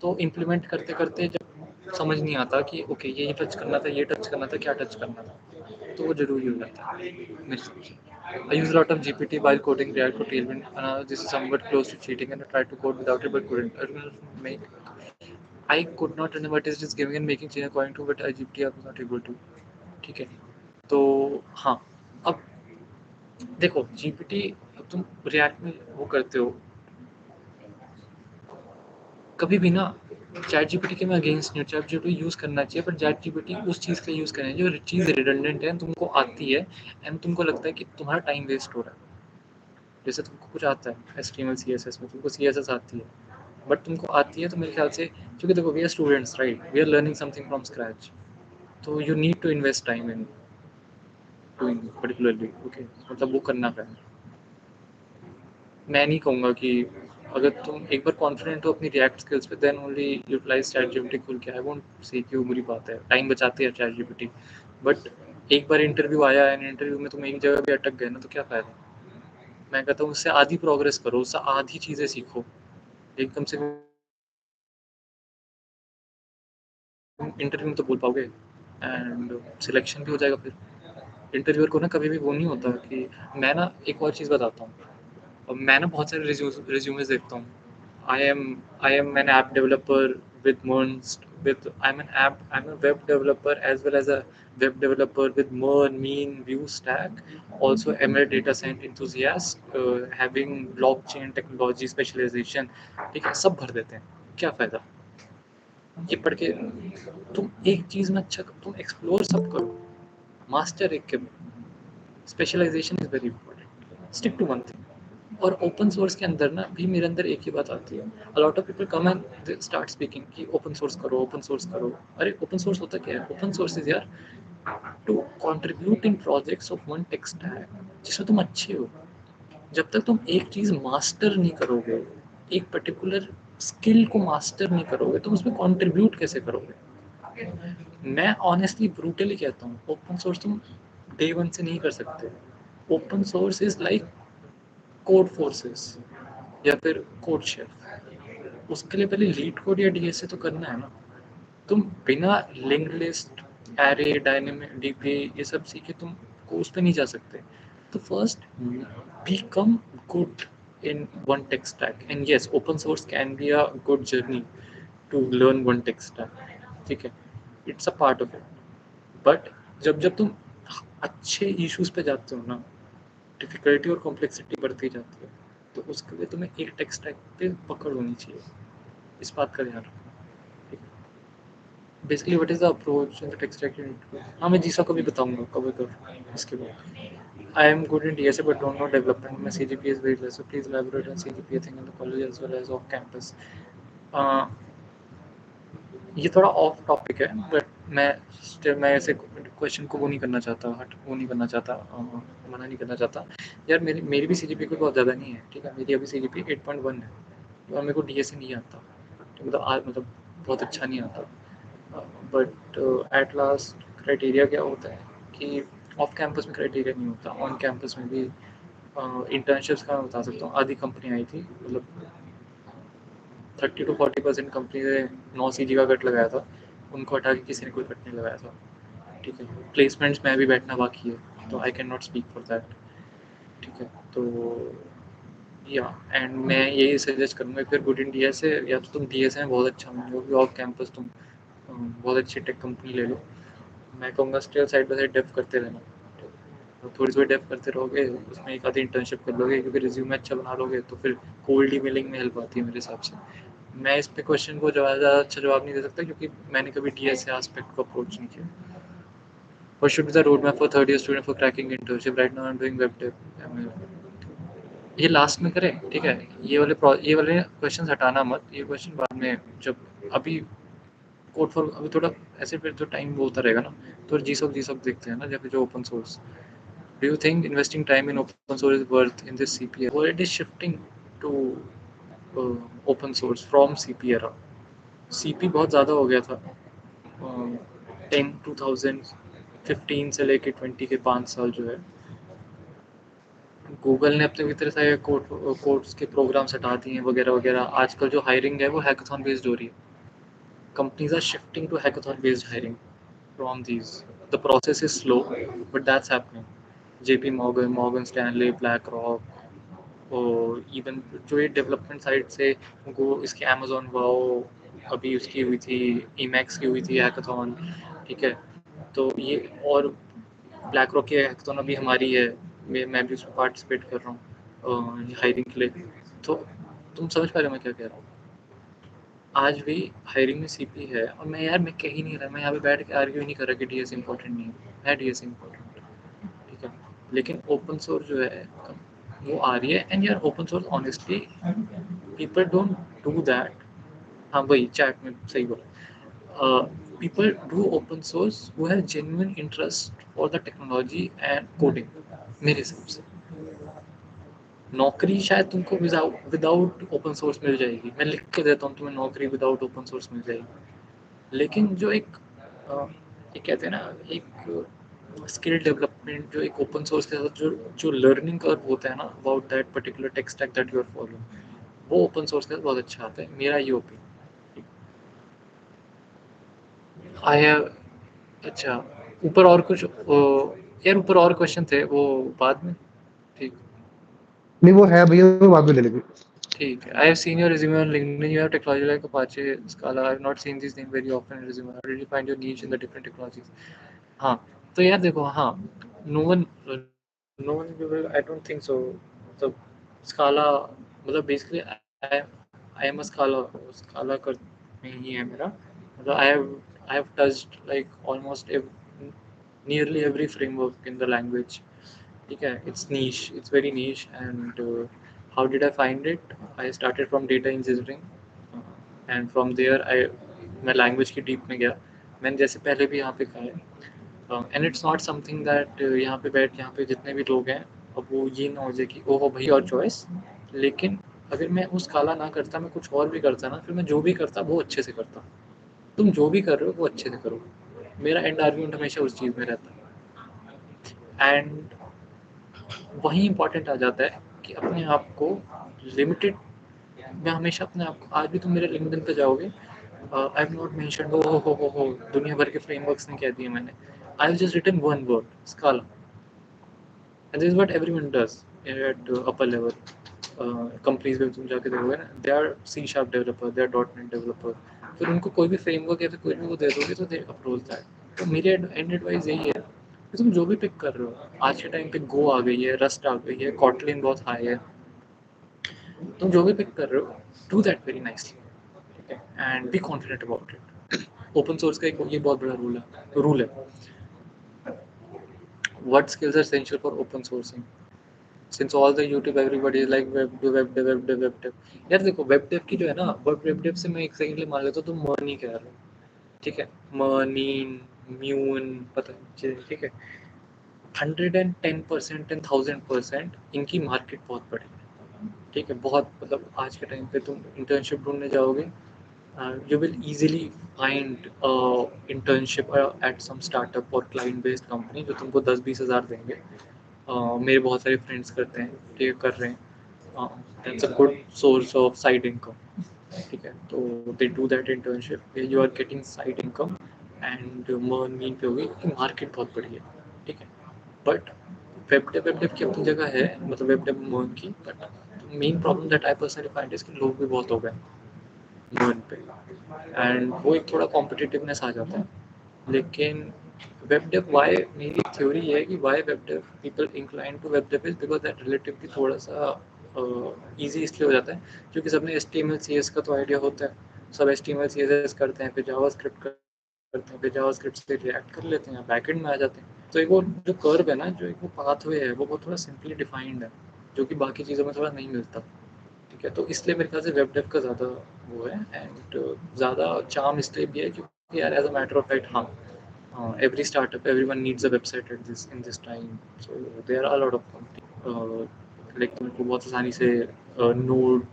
तो इम्प्लीमेंट करते करते जब समझ नहीं आता कि ओके ये टच करना था, ये टच करना था, क्या टच करना था, तो वो जरूरी हो जाता है मेरे हिसाब से। I use a lot of GPT while coding React for Tailwind. This is somewhat close to cheating, and I tried to code without it, but couldn't. Make I could not remember what it is giving and making change according to what GPT I was not able to. ठीक है, तो हाँ, अब देखो GPT, अब तुम react में वो करते हो, कभी भी ना चैट जीपीटी के मैं अगेंस्ट नहीं हूँ, चैट जीपीटी यूज़ करना चाहिए, पर चैट जीपीटी उस चीज़ का यूज़ करना चाहिए जो चीज़ रिडंडेंट है, तुमको आती है, एंड तुमको लगता है कि तुम्हारा टाइम वेस्ट हो रहा है। जैसे तुमको कुछ आता है HTML CSS में, तुमको CSS आती है, बट तुमको आती है तो मेरे ख्याल से, क्योंकि देखो we are students right, we are learning something from scratch, तो you need to invest time in doing particularly, okay, मतलब वो करना पड़ेगा। मैं नहीं कहूँगा कि अगर तुम एक बार कॉन्फिडेंट हो अपनी रिएक्ट स्किल्स पे, then only utilize chat GPT खुल के, आई वोंट से कि वो बुरी बात है, टाइम बचाती है चैट जीपीटी, बट एक बार इंटरव्यू आया है, इंटरव्यू में तुम एक जगह भी अटक गए ना, तो क्या फ़ायदा। मैं कहता हूँ उससे आधी प्रोग्रेस करो, उससे आधी चीज़ें सीखो, एकदम से इंटरव्यू में तो बोल पाओगे एंड सिलेक्शन भी हो जाएगा। फिर इंटरव्यूअर को ना कभी भी वो नहीं होता कि मैं ना एक और चीज़ बताता हूँ, और मैं ना बहुत सारे रिज्यूमेस देखता हूँ। I am an app developer with I'm a web developer as well as a web developer with MERN, mean, view stack, also ML data science enthusiast, having blockchain technology specialization। ठीक है, सब भर देते हैं, क्या फ़ायदा? ये पढ़ के तुम एक चीज़ में अच्छा तुम एक्सप्लोर सब करो, मास्टर एक के specialization is very important, stick to one thing. और ओपन सोर्स के अंदर ना भी मेरे अंदर एक ही बात आती है, a lot of people come and they start speaking कि ओपन सोर्स करो, ओपन सोर्स करो। अरे ओपन सोर्स होता क्या है? ओपन सोर्स इज यार to contribute in projects of one tech stack जिसमें तुम अच्छे हो। जब तक तुम एक चीज़ मास्टर नहीं करोगे, एक पर्टिकुलर स्किल को मास्टर नहीं करोगे, तुम उसमें कंट्रीब्यूट कैसे करोगे? मैं ऑनेस्टली ब्रूटली कहता हूँ, ओपन सोर्स तुम डे वन से नहीं कर सकते। Open source is like code forces या फिर कोड शेफ। उसके लिए पहले लीड कोड या डीएसए तो करना है ना। तुम बिना linked list, array, dynamic DP ये सब सीखे तुम उस पे नहीं जा सकते। तो first become good in one tech stack, and yes, open source can be a good journey to learn one tech stack। ठीक है, it's a part of it. But जब जब तुम अच्छे इश्यूज पे जाते हो ना, डिफिकल्टी और कॉम्प्लेक्सिटी बढ़ती जाती है, तो उसके लिए तुम्हें एक टेक स्टैक पे पकड़ होनी चाहिए। इस बात का ध्यान रखो। Basically what is the approach in the tech stack you need to. हाँ, मैं जीसा को भी बताऊंगा कवर कर इसके बाद। I am good in DSA but don't know development. My CGPA is very less, so please elaborate on CGPA thing in the college as well as off campus। uh, ये थोड़ा ऑफ टॉपिक है, but मैं ऐसे question को वो नहीं करना चाहता, वो नहीं करना चाहता, मना नहीं करना चाहता। यार मेरी मेरी भी CGPA कोई बहुत ज़्यादा नहीं है, ठीक है, मेरी अभी CGPA 8.1 है, और मेरे को DSA नहीं आता, तो मतलब बहुत अच्छा नहीं आता। बट एट लास्ट क्राइटेरिया क्या होता है कि ऑफ कैंपस में क्राइटेरिया नहीं होता, ऑन कैंपस में भी इंटर्नशिप्स का मैं बता सकता हूँ। आधी कंपनी आई थी, मतलब 30-40% कंपनी ने 9 CG का कट लगाया था, उनको हटा के किसी ने कोई कट नहीं लगाया था। ठीक है, प्लेसमेंट्स में भी बैठना बाकी है, तो I can not speak for that. ठीक है, तो या एंड मैं यही सजेस्ट करूँगा, फिर गुड इन डीएसए, या तो तुम डीएसए में बहुत अच्छा हो कि ऑफ कैंपस तुम बहुत अच्छी टेक कंपनी ले लो। मैं कहूँगा still side by side dev करते रहना, थोड़ी थोड़ी डेव करते रहोगे, उसमें एक आधी इंटर्नशिप कर लोगे, क्योंकि रिज्यूमे अच्छा बना लोगे तो फिर कोल्ड ईमेलिंग में हेल्प आती है मेरे हिसाब से। मैं इस पे क्वेश्चन को ज़्यादा अच्छा जवाब नहीं दे सकता, क्योंकि मैंने कभी डीएसए एस्पेक्ट को अप्रोच नहीं किया। What should be the roadmap for third year student for cracking internship? Right now I'm doing web dev। ये लास्ट में करें, ठीक है, ये वाले क्वेश्चन हटाना मत, ये क्वेश्चन बाद में, जब अभी कोड फॉर अभी थोड़ा ऐसे फिर जो टाइम बोलता रहेगा ना, तो जी सब देखते हैं ना, जब जो open source. Do you think investing time in open source is worth in this CP? World is shifting to open source from CP era. CP बहुत ज़्यादा हो गया था, 2015 से लेके 20 के 5 साल जो है, गूगल ने अपने भीतर सारे कोर्स के प्रोग्राम्स हटा दिए हैं वगैरह वगैरह। आजकल जो हायरिंग है वो हैकाथॉन बेस्ड हो रही है। Companies are shifting to hackathon based hiring from these. The process is slow but that's happening. JP Morgan Stanley, BlackRock, और इवन जो ये डेवलपमेंट साइड से इसकी अमेजोन वाओ, अभी उसकी हुई थी, ईमैक्स की हुई थी हैकाथॉन। ठीक है, तो ये, और ब्लैक रॉक की हैकाथॉन अभी हमारी है, मैं भी उसमें पार्टिसिपेट कर रहा हूँ हायरिंग के लिए। तो तुम समझ पा रहे हो मैं क्या कह रहा हूँ? आज भी हायरिंग में सीपी है, और मैं कह ही नहीं रहा, मैं यहाँ पे बैठ के आर्ग्यू नहीं कर रहा कि डीएस इंपॉर्टेंट नहीं है डीएस इंपॉर्टेंट। ठीक है, लेकिन ओपन सोर्स जो है वो आ रही है, एंड यार open source honestly people don't do that. हाँ, वही चैट में सही बोला, people do open source who have genuine interest for the technology and coding। मेरे हिसाब से नौकरी शायद तुमको विदाउट ओपन सोर्स मिल जाएगी, मैं लिख के देता हूँ तुम्हें, नौकरी विदाउट ओपन सोर्स मिल जाएगी। लेकिन जो ये कहते हैं ना, एक स्किल डेवलपमेंट जो एक ओपन सोर्स के साथ जो लर्निंग कर्व होता है ना about that particular tech stack that you are following, वो ओपन सोर्स के साथ बहुत अच्छा आता है, मेरा ये ओपिनियन। आई हैव अच्छा, ऊपर और कुछ यार ऊपर और क्वेश्चन थे वो बाद में। ठीक नहीं वो है भैया, वो बाद में ले लेंगे। ठीक है। I have seen your resume on LinkedIn, you have technology like Apache, Scala, I have not seen this thing very often in resume, how did you find your niche in the different technologies. हाँ, तो यार देखो, हाँ, no one no one will, I don't think so, मतलब Scala, मतलब basically I am a स्काला, स्काला कर में ही है मेरा, मतलब I have touched like almost nearly every framework in the language. ठीक है, it's niche, it's very niche, and how did I find it? I started from data engineering, and from there मैं language की deep में गया। मैंने जैसे पहले भी यहाँ पे कहा है, and it's not something that यहाँ पे बैठ यहाँ पे जितने भी लोग हैं, अब वो ये ना हो जाए कि ओहो भाई और चॉइस, लेकिन अगर मैं उस काला ना करता, मैं कुछ और भी करता ना, फिर मैं जो भी करता वो अच्छे से करता। तुम जो भी कर रहे हो वो अच्छे से करो, मेरा एंड आर्ग्यूमेंट हमेशा उस चीज़ में रहता है। एंड वही इंपॉर्टेंट आ जाता है कि अपने आप को लिमिटेड, मैं हमेशा अपने आप को, आज भी तुम मेरे लिंक्डइन पे जाओगे, आई हैव नॉट मेंशन हो दुनिया भर के फ्रेमवर्क्स ने कह दिए मैंने, I have just written one word, Scala, and this is what everyone does at upper level. Companies में तुम जाके देखोगे ना, they are C sharp developer, they are dot net developer, फिर उनको कोई भी फ्रेमवर्क या फिर कोई भी वो दे दोगे तो दे अप्रोच दैट। तो मेरे एंड एडवाइस यही है कि तुम जो भी पिक कर रहे हो, आज के टाइम पे गो आ गई है, रस्ट आ गई है, कॉटलिन बहुत हाई है, तुम जो भी पिक कर रहे हो डू दैट वेरी नाइसली, ठीक है, and be confident about it. Open source का एक ये बहुत बड़ा रूल है, what skills are essential for open sourcing, since all the YouTube everybody is like web dev. यार देखो, वेब डेव की जो है ना, वेब डेव से मैं एक सेकंड लिए मान लेता हूँ तुम मर्न ही कह रहे हो, ठीक है, मर्निन, म्यून, पता नहीं, ठीक है, 110% एंड 1000% इनकी मार्केट बहुत बड़ी है, ठीक है, बहुत, मतलब आज के टाइम पे तुम इंटर्नशिप ढूंढने जाओगे, you will easily find internship at some startup और client based company जो तुमको 10-20 हज़ार देंगे। मेरे बहुत सारे फ्रेंड्स करते हैं, ठीक है, कर रहे हैं, that's a good source of side income, ठीक है, तो they do that internship, you are getting side income, and mean pay होगी कि मार्केट बहुत बड़ी है, ठीक है, बट वेब डेव की अपनी जगह है, मतलब वेब डेव मर्न की, but main problem that I personally find is कि लोग भी बहुत हो गए मर्न पे, एंड वो एक थोड़ा कॉम्पिटिटिवनेस आ जाता है। लेकिन वेब डेव, वाई, मेरी थ्योरी ये है कि why web dev people incline to web dev is because that relatively थोड़ा सा ईजी इसलिए हो जाता है क्योंकि सबने H T M L C S का तो आइडिया होता है, सब H T M L C S करते हैं, फिर जावा स्क्रिप्ट करते हैं, फिर जावा स्क्रिप्ट से रिएक्ट कर लेते हैं, बैकएंड में आ जाते हैं। तो एक वो जो कर्व है ना, जो एक वो पाथवे है, वो थोड़ा सिंपली डिफाइंड है, जो कि बाकी चीज़ों में थोड़ा नहीं मिलता, ठीक है, तो इसलिए मेरे ख्याल से वेब डेव का ज़्यादा वो है, एंड ज़्यादा चार्म इसलिए भी है क्योंकि यार as a matter of fact, हाँ, every startup, everyone needs a website at this in this time, so there are a lot of companies, like तुमको बहुत आसानी से नोड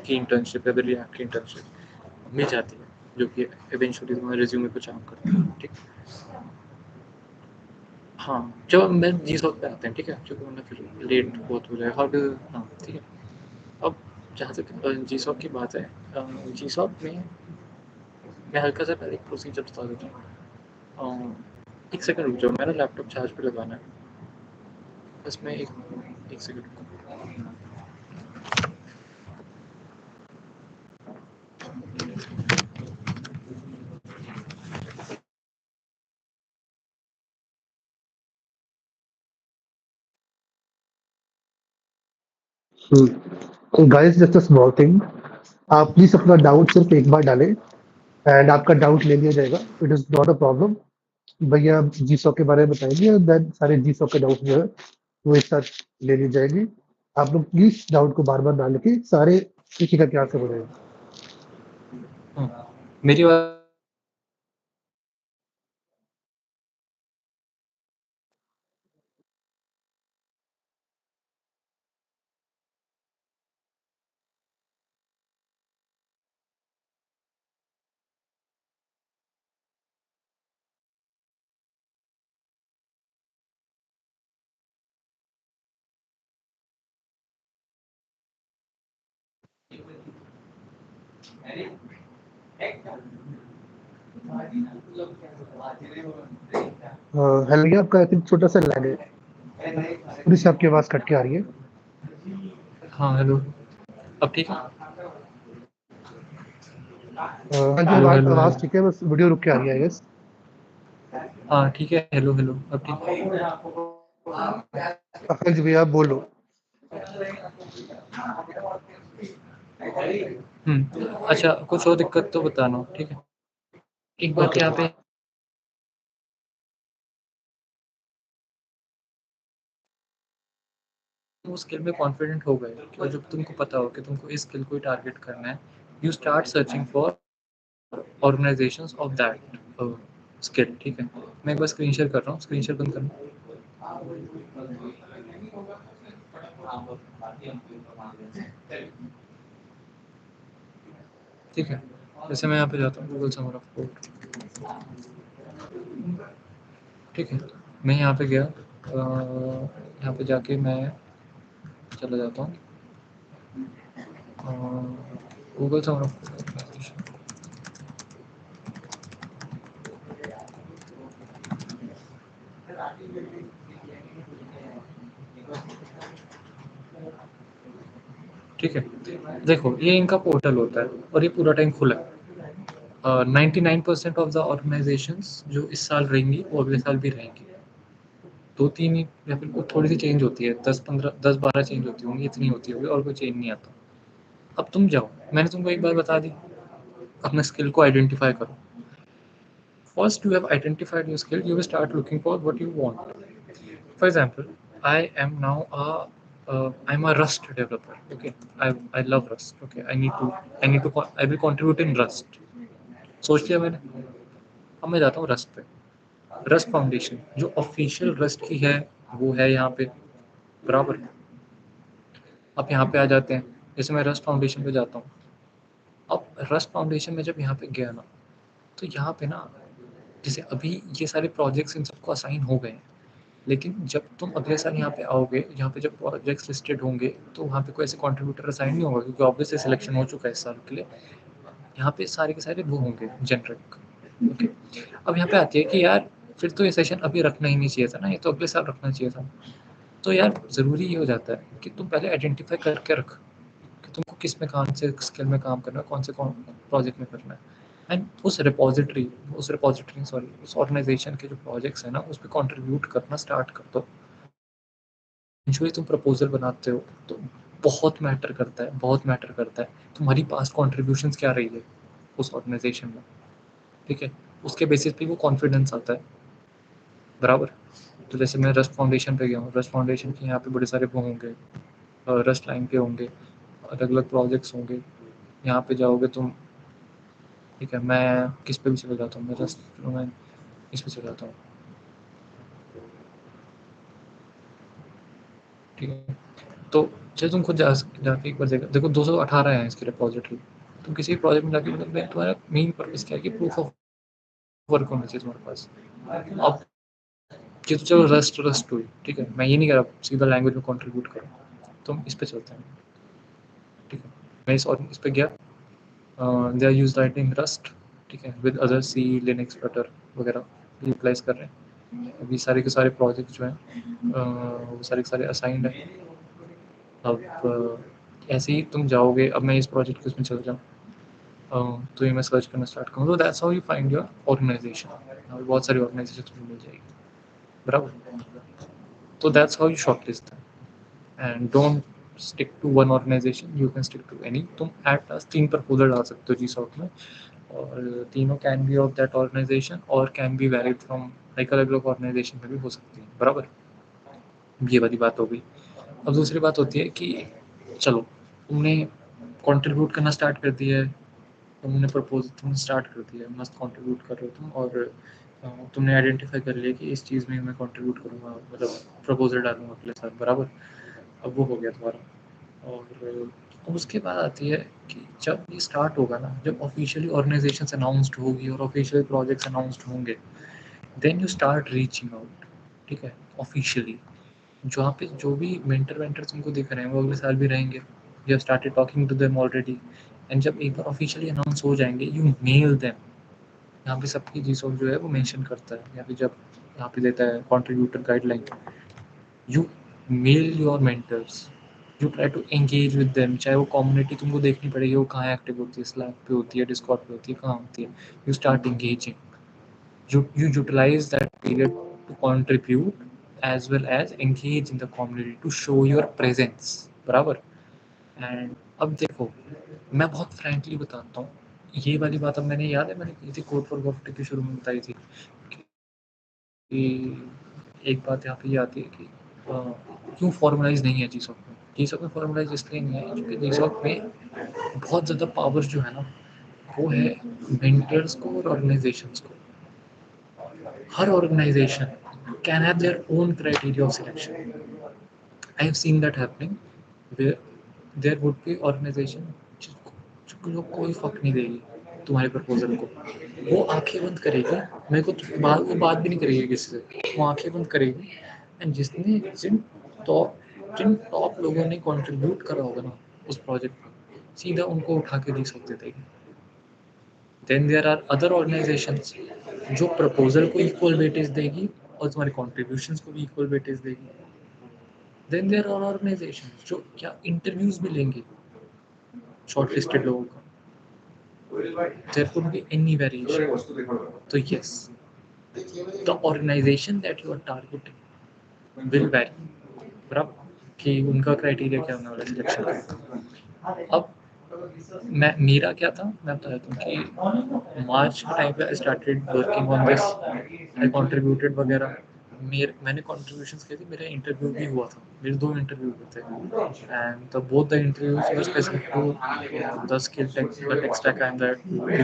की इंटर्नशिप या रिएक्ट की इंटर्नशिप मिल जाती है, जो कि इवेंचुअली तुम्हारे रिज्यूमे पे काम करती है, ठीक। हाँ, जब मैं जी सॉक पे आते हैं, ठीक है, क्योंकि वरना फिर लेट बहुत हो जाएगा, हाउ डू, हाँ ठीक है। अब जहाँ तक जी सॉक की बात है, जी सॉक में मैं हल्का सा पहले एक प्रोसीजर बता देता हूँ। एक सेकंड रुक जाओ, मेरा लैपटॉप चार्ज पे लगाना है, बस मैं एक सेकंड रुको। Guys just a small thing, आप प्लीज अपना डाउट सिर्फ एक बार डालें एंड आपका डाउट ले लिया जाएगा, it is not a problem. भैया जी सौ के बारे में बताएंगे, देन सारे जी सौ के डाउट जो है वो एक साथ ले ली जाएगी। आप लोग प्लीज डाउट को बार बार ना लिखे, सारे एक ही का क्या से बढ़ेगा। मेरी बात हेलो, ये आपका आई थिंक छोटा सा लैग है, थोड़ी सी आपकी आवाज़ कट के आ रही है। हाँ हेलो, अब ठीक है? हाँ जी, हेलो आवाज़ हेलो आवाज़ हेलो। ठीक है, बस वीडियो रुक के आ रही है आई गेस। हाँ ठीक है, हेलो हेलो, अब ठीक है? हाँ जी भैया, आप बोलो। अच्छा, कुछ और दिक्कत तो बताना, ठीक है? एक बात ओके। यहाँ पे तुम उस स्किल में कॉन्फिडेंट हो गए और जब तुमको पता हो कि तुमको इस स्किल को ही टारगेट करना है, you start searching for organisations of that skill, ठीक है? मैं एक बार स्क्रीन शेयर कर रहा हूँ, स्क्रीन शेयर बंद करना। ठीक है, जैसे मैं यहाँ पे जाता हूँ गूगल समर ऑफ कोड, ठीक है? मैं यहाँ पे गया, यहाँ पे जाके मैं चला जाता हूँ Google summer of code organisation. ठीक है, देखो ये इनका पोर्टल होता है और ये पूरा टाइम खुला है। 99% ऑफ द ऑर्गेनाइजेशंस जो इस साल रहेंगी वो अगले साल भी रहेंगी। 2-3 ही या फिर कुछ थोड़ी सी चेंज होती है, 10-12 चेंज होती होंगी, इतनी होती होगी और कोई चेंज नहीं आता। अब तुम जाओ, मैंने तुमको एक बार बता दी, अपने स्किल को आइडेंटिफाई करो। First you have identified your skill, you will start looking for what you want. For example, I am now I'm a Rust developer. Okay, I love Rust. Okay, I will contribute in Rust. सोच लिया मैंने, अब मैं जाता हूँ rust पे। Rust foundation जो official rust की है वो है यहाँ पे, बराबर। अब यहाँ पे आ जाते हैं, जैसे मैं रस्ट फाउंडेशन पे जाता हूँ। अब रस्ट फाउंडेशन में जब यहाँ पे गया ना, तो यहाँ पे ना जैसे अभी ये सारे प्रोजेक्ट्स इन सबको असाइन हो गए हैं, लेकिन जब तुम अगले साल यहाँ पे आओगे, यहाँ पे जब प्रोजेक्ट्स लिस्टेड होंगे, तो वहाँ पे कोई ऐसे कंट्रीब्यूटर असाइन नहीं होगा क्योंकि ऑब्वियसली सिलेक्शन हो चुका है इस साल के लिए। यहाँ पे सारे के सारे वो होंगे जेनरिक। ओके, अब यहाँ पे आती है कि यार फिर तो ये सेशन अभी रखना ही नहीं चाहिए था ना, ये तो अगले साल रखना चाहिए था। तो यार ज़रूरी ये हो जाता है कि तुम पहले आइडेंटिफाई करके रख कि तुमको किस में कौन से स्किल में काम करना है, कौन से प्रोजेक्ट में करना है। एंड उस ऑर्गेनाइजेशन के जो प्रोजेक्ट्स हैं ना, उस पर कॉन्ट्रीब्यूट करना स्टार्ट कर दो। इवेंचुअली तुम प्रपोजल बनाते हो तो बहुत मैटर करता है, बहुत मैटर करता है तुम्हारी पास्ट कॉन्ट्रीब्यूशंस क्या रही है उस ऑर्गेनाइजेशन में, ठीक है? उसके बेसिस पे वो कॉन्फिडेंस आता है, बराबर। तो जैसे मैं रस्ट फाउंडेशन पे गया हूँ, रस्ट फाउंडेशन के यहाँ पे बड़े सारे वो होंगे, रस्ट लाइन के होंगे, अलग अलग प्रोजेक्ट्स होंगे। यहाँ पे जाओगे तुम, ठीक है? मैं किस पे भी चले जाता हूँ, मैं इस पे चले जाता हूँ, ठीक है? तो चलो तुम खुद जाके एक बार देखो 218 है इसकी रिपोजिटरी। तुम किसी भी प्रोजेक्ट में जाके मतलब तुम्हारा मेन पर्पस क्या है कि प्रूफ ऑफ वर्क होना चाहिए तुम्हारे पास। अब ये तो चलो रस्ट हुई, ठीक है? मैं ये नहीं कह रहा सीधा लैंग्वेज में कंट्रीब्यूट करो, तुम इस पे चलते हैं, ठीक है? मैं इस पे गया, they are use writing Rust, ठीक है? With other C, Linux, Flutter वगैरह यूटिलाइज कर रहे हैं। अभी सारे के सारे प्रोजेक्ट जो हैं वो सारे के सारे असाइंड हैं। अब ऐसे ही तुम जाओगे, अब मैं इस प्रोजेक्ट के उसमें चल जाऊँ, तो ये मैं सर्च करना स्टार्ट करूँ, तो that's how you find your organisation. बहुत सारी ऑर्गेनाइजेशन तुम्हें मिल जाएगी, बराबर। तो that's how you shortlist and don't stick to one organisation, you can stick to any. तुम एट लास्ट 3 प्रपोजल डाल सकते हो जीसॉक में, और तीनों can be of that organisation और can be valid from like अलग अलग ऑर्गेनाइजेशन में भी हो सकती है, बराबर। ये वाली बात हो गई। अब दूसरी बात होती है कि चलो तुमने कंट्रीब्यूट करना स्टार्ट कर दिया है, तुमने स्टार्ट कर दिया है, मस्त कंट्रीब्यूट कर रहे हो तुम, और तुमने आइडेंटिफाई कर लिया कि इस चीज़ में मैं कंट्रीब्यूट करूँगा, मतलब प्रपोजल डालूँगा अगले साल, बराबर। अब वो हो गया तुम्हारा। और अब उसके बाद आती है कि जब ये स्टार्ट होगा ना, जब ऑफिशियली ऑर्गेनाइजेशन अनाउंस्ड होगी और ऑफिशियल प्रोजेक्ट्स अनाउंस्ड होंगे, then you start reaching out, ठीक है? ऑफिशियली जहाँ पे जो भी मेंटर वेंटर तुमको दिख रहे हैं वो अगले साल भी रहेंगे, you have started talking to them already. And जब एक बार ऑफिशियली अनाउंस हो जाएंगे, यू मेल देम, यहाँ पे सबकी GSOC जो है वो मेंशन करता है, यहाँ पे जब यहाँ पे देता है contributor guideline, you mail your mentors, you try to engage with them, चाहे वो कम्युनिटी तुमको देखनी पड़ेगी वो कहाँ एक्टिव होती है, स्लैक पे होती है, डिस्कॉर्ड पे होती है, कहाँ होती है, you start engaging, you utilize that period to contribute as well as engage in the community to show your presence, बराबर। एंड अब देखो, मैं बहुत फ्रैंकली बताता हूँ, ये वाली बात अब मैंने याद है मैंने की थी कोड फॉर गोफ्ट के शुरू में बताई थी कि एक बात यहाँ पे ये आती है कि क्यों फॉर्मलाइज नहीं है जीसॉक में। जीसॉक में फॉर्मलाइज इसलिए नहीं है क्योंकि जीसॉक में बहुत ज़्यादा पावर जो है ना वो है मेंटर्स को और ऑर्गेनाइजेशंस को। हर organisation can have their own criteria of selection. I have seen that happening where there would be organization जो कोई फक नहीं देगी तुम्हारे प्रपोजल को, वो आंखें बंद करेगी, मेरे को वो बात भी नहीं करेगी किसी से, वो आंखें बंद करेगी एंड जिन टॉप लोगों ने कंट्रीब्यूट करा होगा ना उस प्रोजेक्ट में सीधा उनको उठा के दे सकते थे। Then there are other organisations जो प्रपोजल को इक्वल वेटेज देगी और तुम्हारे कॉन्ट्रीब्यूशंस को भी इक्वल वेटेज देगी। देन देयर आर ऑर्गेनाइजेशंस जो क्या इंटरव्यूज भी लेंगे शॉर्टलिस्टेड लोगों का, there could be any variation. तो yes, the organisation that you are targeting will vary, बराबर, कि उनका क्राइटेरिया क्या होने वाला है सिलेक्शन का। अब मेरा क्या था मैं बता देता हूँ कि मार्च के टाइम पे I started working on this, I contributed वगैरह, मैंने कॉन्ट्रीब्यूशंस किए थे, मेरा इंटरव्यू भी हुआ था, मेरे 2 इंटरव्यू हुए थे and both the interviews were specific to the skill tech stack I am that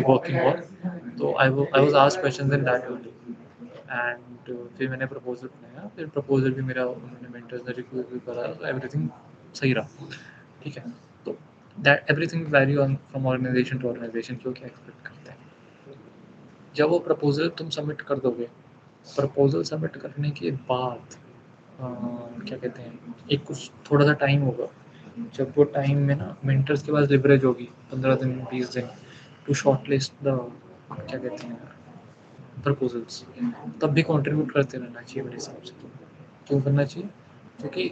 working on. तो I was asked questions in that only and फिर मैंने प्रपोजल बनाया, फिर प्रपोजल भी मेरा उन्होंने मेंटर्स ने रिव्यू करा, तो एवरीथिंग सही रहा, ठीक है। तो that everything vary on from organisation to organisation, क्यों क्या एक्सपेक्ट करते हैं। जब वो प्रपोजल तुम सबमिट कर दोगे, प्रपोजल सबमिट करने के बाद क्या कहते हैं एक कुछ थोड़ा सा टाइम होगा, जब वो टाइम में ना मेंटर्स के पास लिवरेज होगी 15 दिन 20 दिन टू शॉर्टलिस्ट द क्या कहते हैं प्रपोजल्स, तब भी कंट्रीब्यूट करते रहना चाहिए मेरे हिसाब से। तो क्यों करना चाहिए, क्योंकि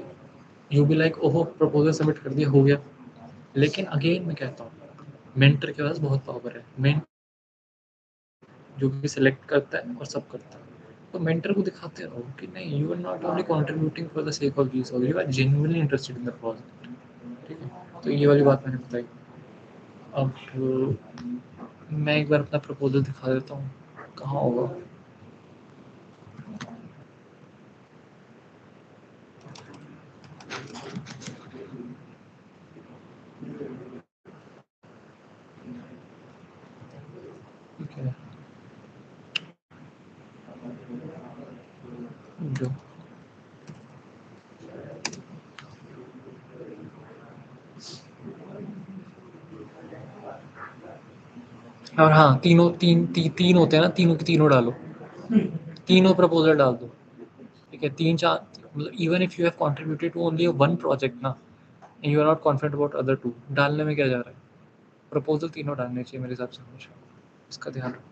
यू बी लाइक ओहो प्रपोजल सबमिट कर दिया हो गया, लेकिन अगेन मैं कहता हूँ मेंटर के पास बहुत पावर है, मेंटर जो भी सिलेक्ट करता है और सब करता है, तो मेंटर को दिखाते रहो कि नहीं, you are not only contributing for the sake of this, you are genuinely interested in the project, ठीक है। तो ये वाली बात मैंने बताई। अब मैं एक बार अपना प्रपोजल दिखा देता हूँ, कहाँ होगा। ठीक है, जो और हाँ तीन होते हैं ना, तीनों के तीनों डालो, तीनों प्रपोजल डाल दो, ठीक है। 3-4 मतलब even if you have contributed to only one project ना, you are not confident about other 2, डालने में क्या जा रहा है, प्रपोजल तीनों डालने चाहिए मेरे हिसाब से हमेशा, इसका ध्यान रखना।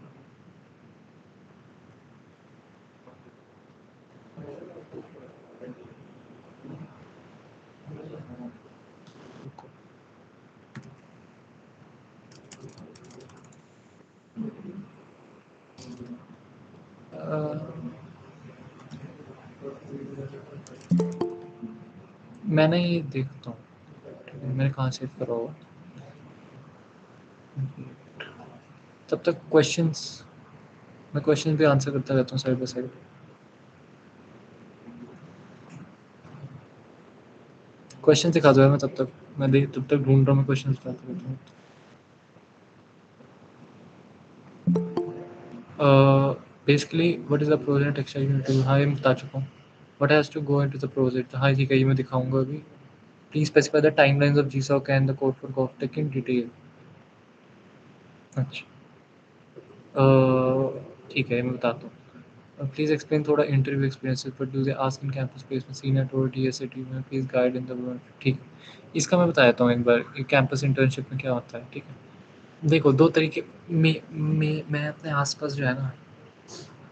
मैंने ये देखता हूँ मैंने कहाँ सेव करा होगा, तब तक क्वेश्चंस, मैं क्वेश्चन भी आंसर करता रहता हूँ साइड बाय साइड। क्वेश्चन दिखा दो मैं तब तक ढूंढ रहा हूँ, मैं क्वेश्चन दिखाता रहता हूँ। Basically what is the project extension, हाँ ये मैं बता चुका हूँ। What has to go into the project, हाँ ठीक है ये मैं दिखाऊंगा अभी। Please specify the timelines of GSoC and the code for गोफ्टेक इन डिटेल। अच्छा ठीक है मैं बताता हूँ। प्लीज एक्सप्लेन थोड़ा interview experiences, but do they ask in campus placement senior और डीएसएटी में, प्लीज गाइड इन द, ठीक है इसका मैं बता देता हूँ एक बार, कैंपस इंटर्नशिप में क्या होता है, ठीक है। देखो 2 तरीके मैं अपने आस-पास जो है ना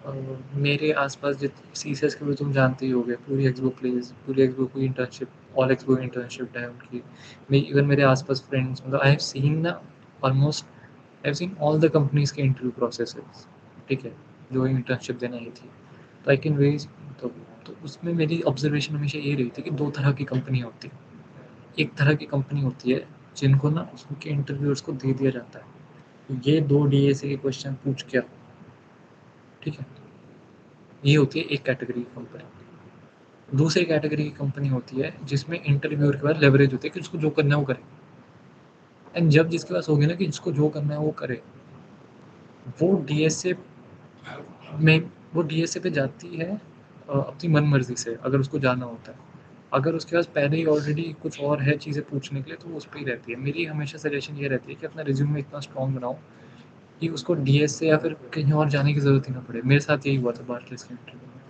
अ, मेरे आस-पास सीसीएस के भी तुम जानते ही होगे, पूरी एक्सबो प्लेस, पूरी एक्सबो की इंटर्नशिप, ऑल एक्सबो इंटर्नशिप है उनकी। इवन मेरे आस-पास फ्रेंड्स मतलब आई हैव सीन ना almost I have seen all the companies के इंटरव्यू प्रोसेसेस, ठीक है? जो इंटर्नशिप देने आई थी। तो आई कैन वेज तो तो उसमें मेरी ऑब्जर्वेशन हमेशा ये रही थी कि 2 तरह की कंपनी होती है। एक तरह की कंपनी होती है जिनको ना उनके इंटरव्यूअर्स को दे दिया जाता है। ये 2 डीएसए के क्वेश्चन पूछ के आओ, ठीक है? ये होती है एक कैटेगरी की कंपनी। दूसरी कैटेगरी की कंपनी होती है जिसमें इंटरव्यूअर के पास लेवरेज होती है कि उसको जो करना है वो करे। एंड जब जिसके पास हो गया ना कि जिसको जो करना है वो करे, वो डीएसए में वो डीएसए पे जाती है अपनी मन मर्जी से अगर उसको जाना होता है। अगर उसके पास पहले ही ऑलरेडी कुछ और है चीज़ें पूछने के लिए तो वो उस पे ही रहती है। मेरी हमेशा सजेशन ये रहती है कि अपना रिज्यूमे इतना स्ट्रॉन्ग बनाओ कि उसको डीएसए या फिर कहीं और जाने की ज़रूरत ही ना पड़े। मेरे साथ यही हुआ था बार्कलेस के इंटरव्यू में,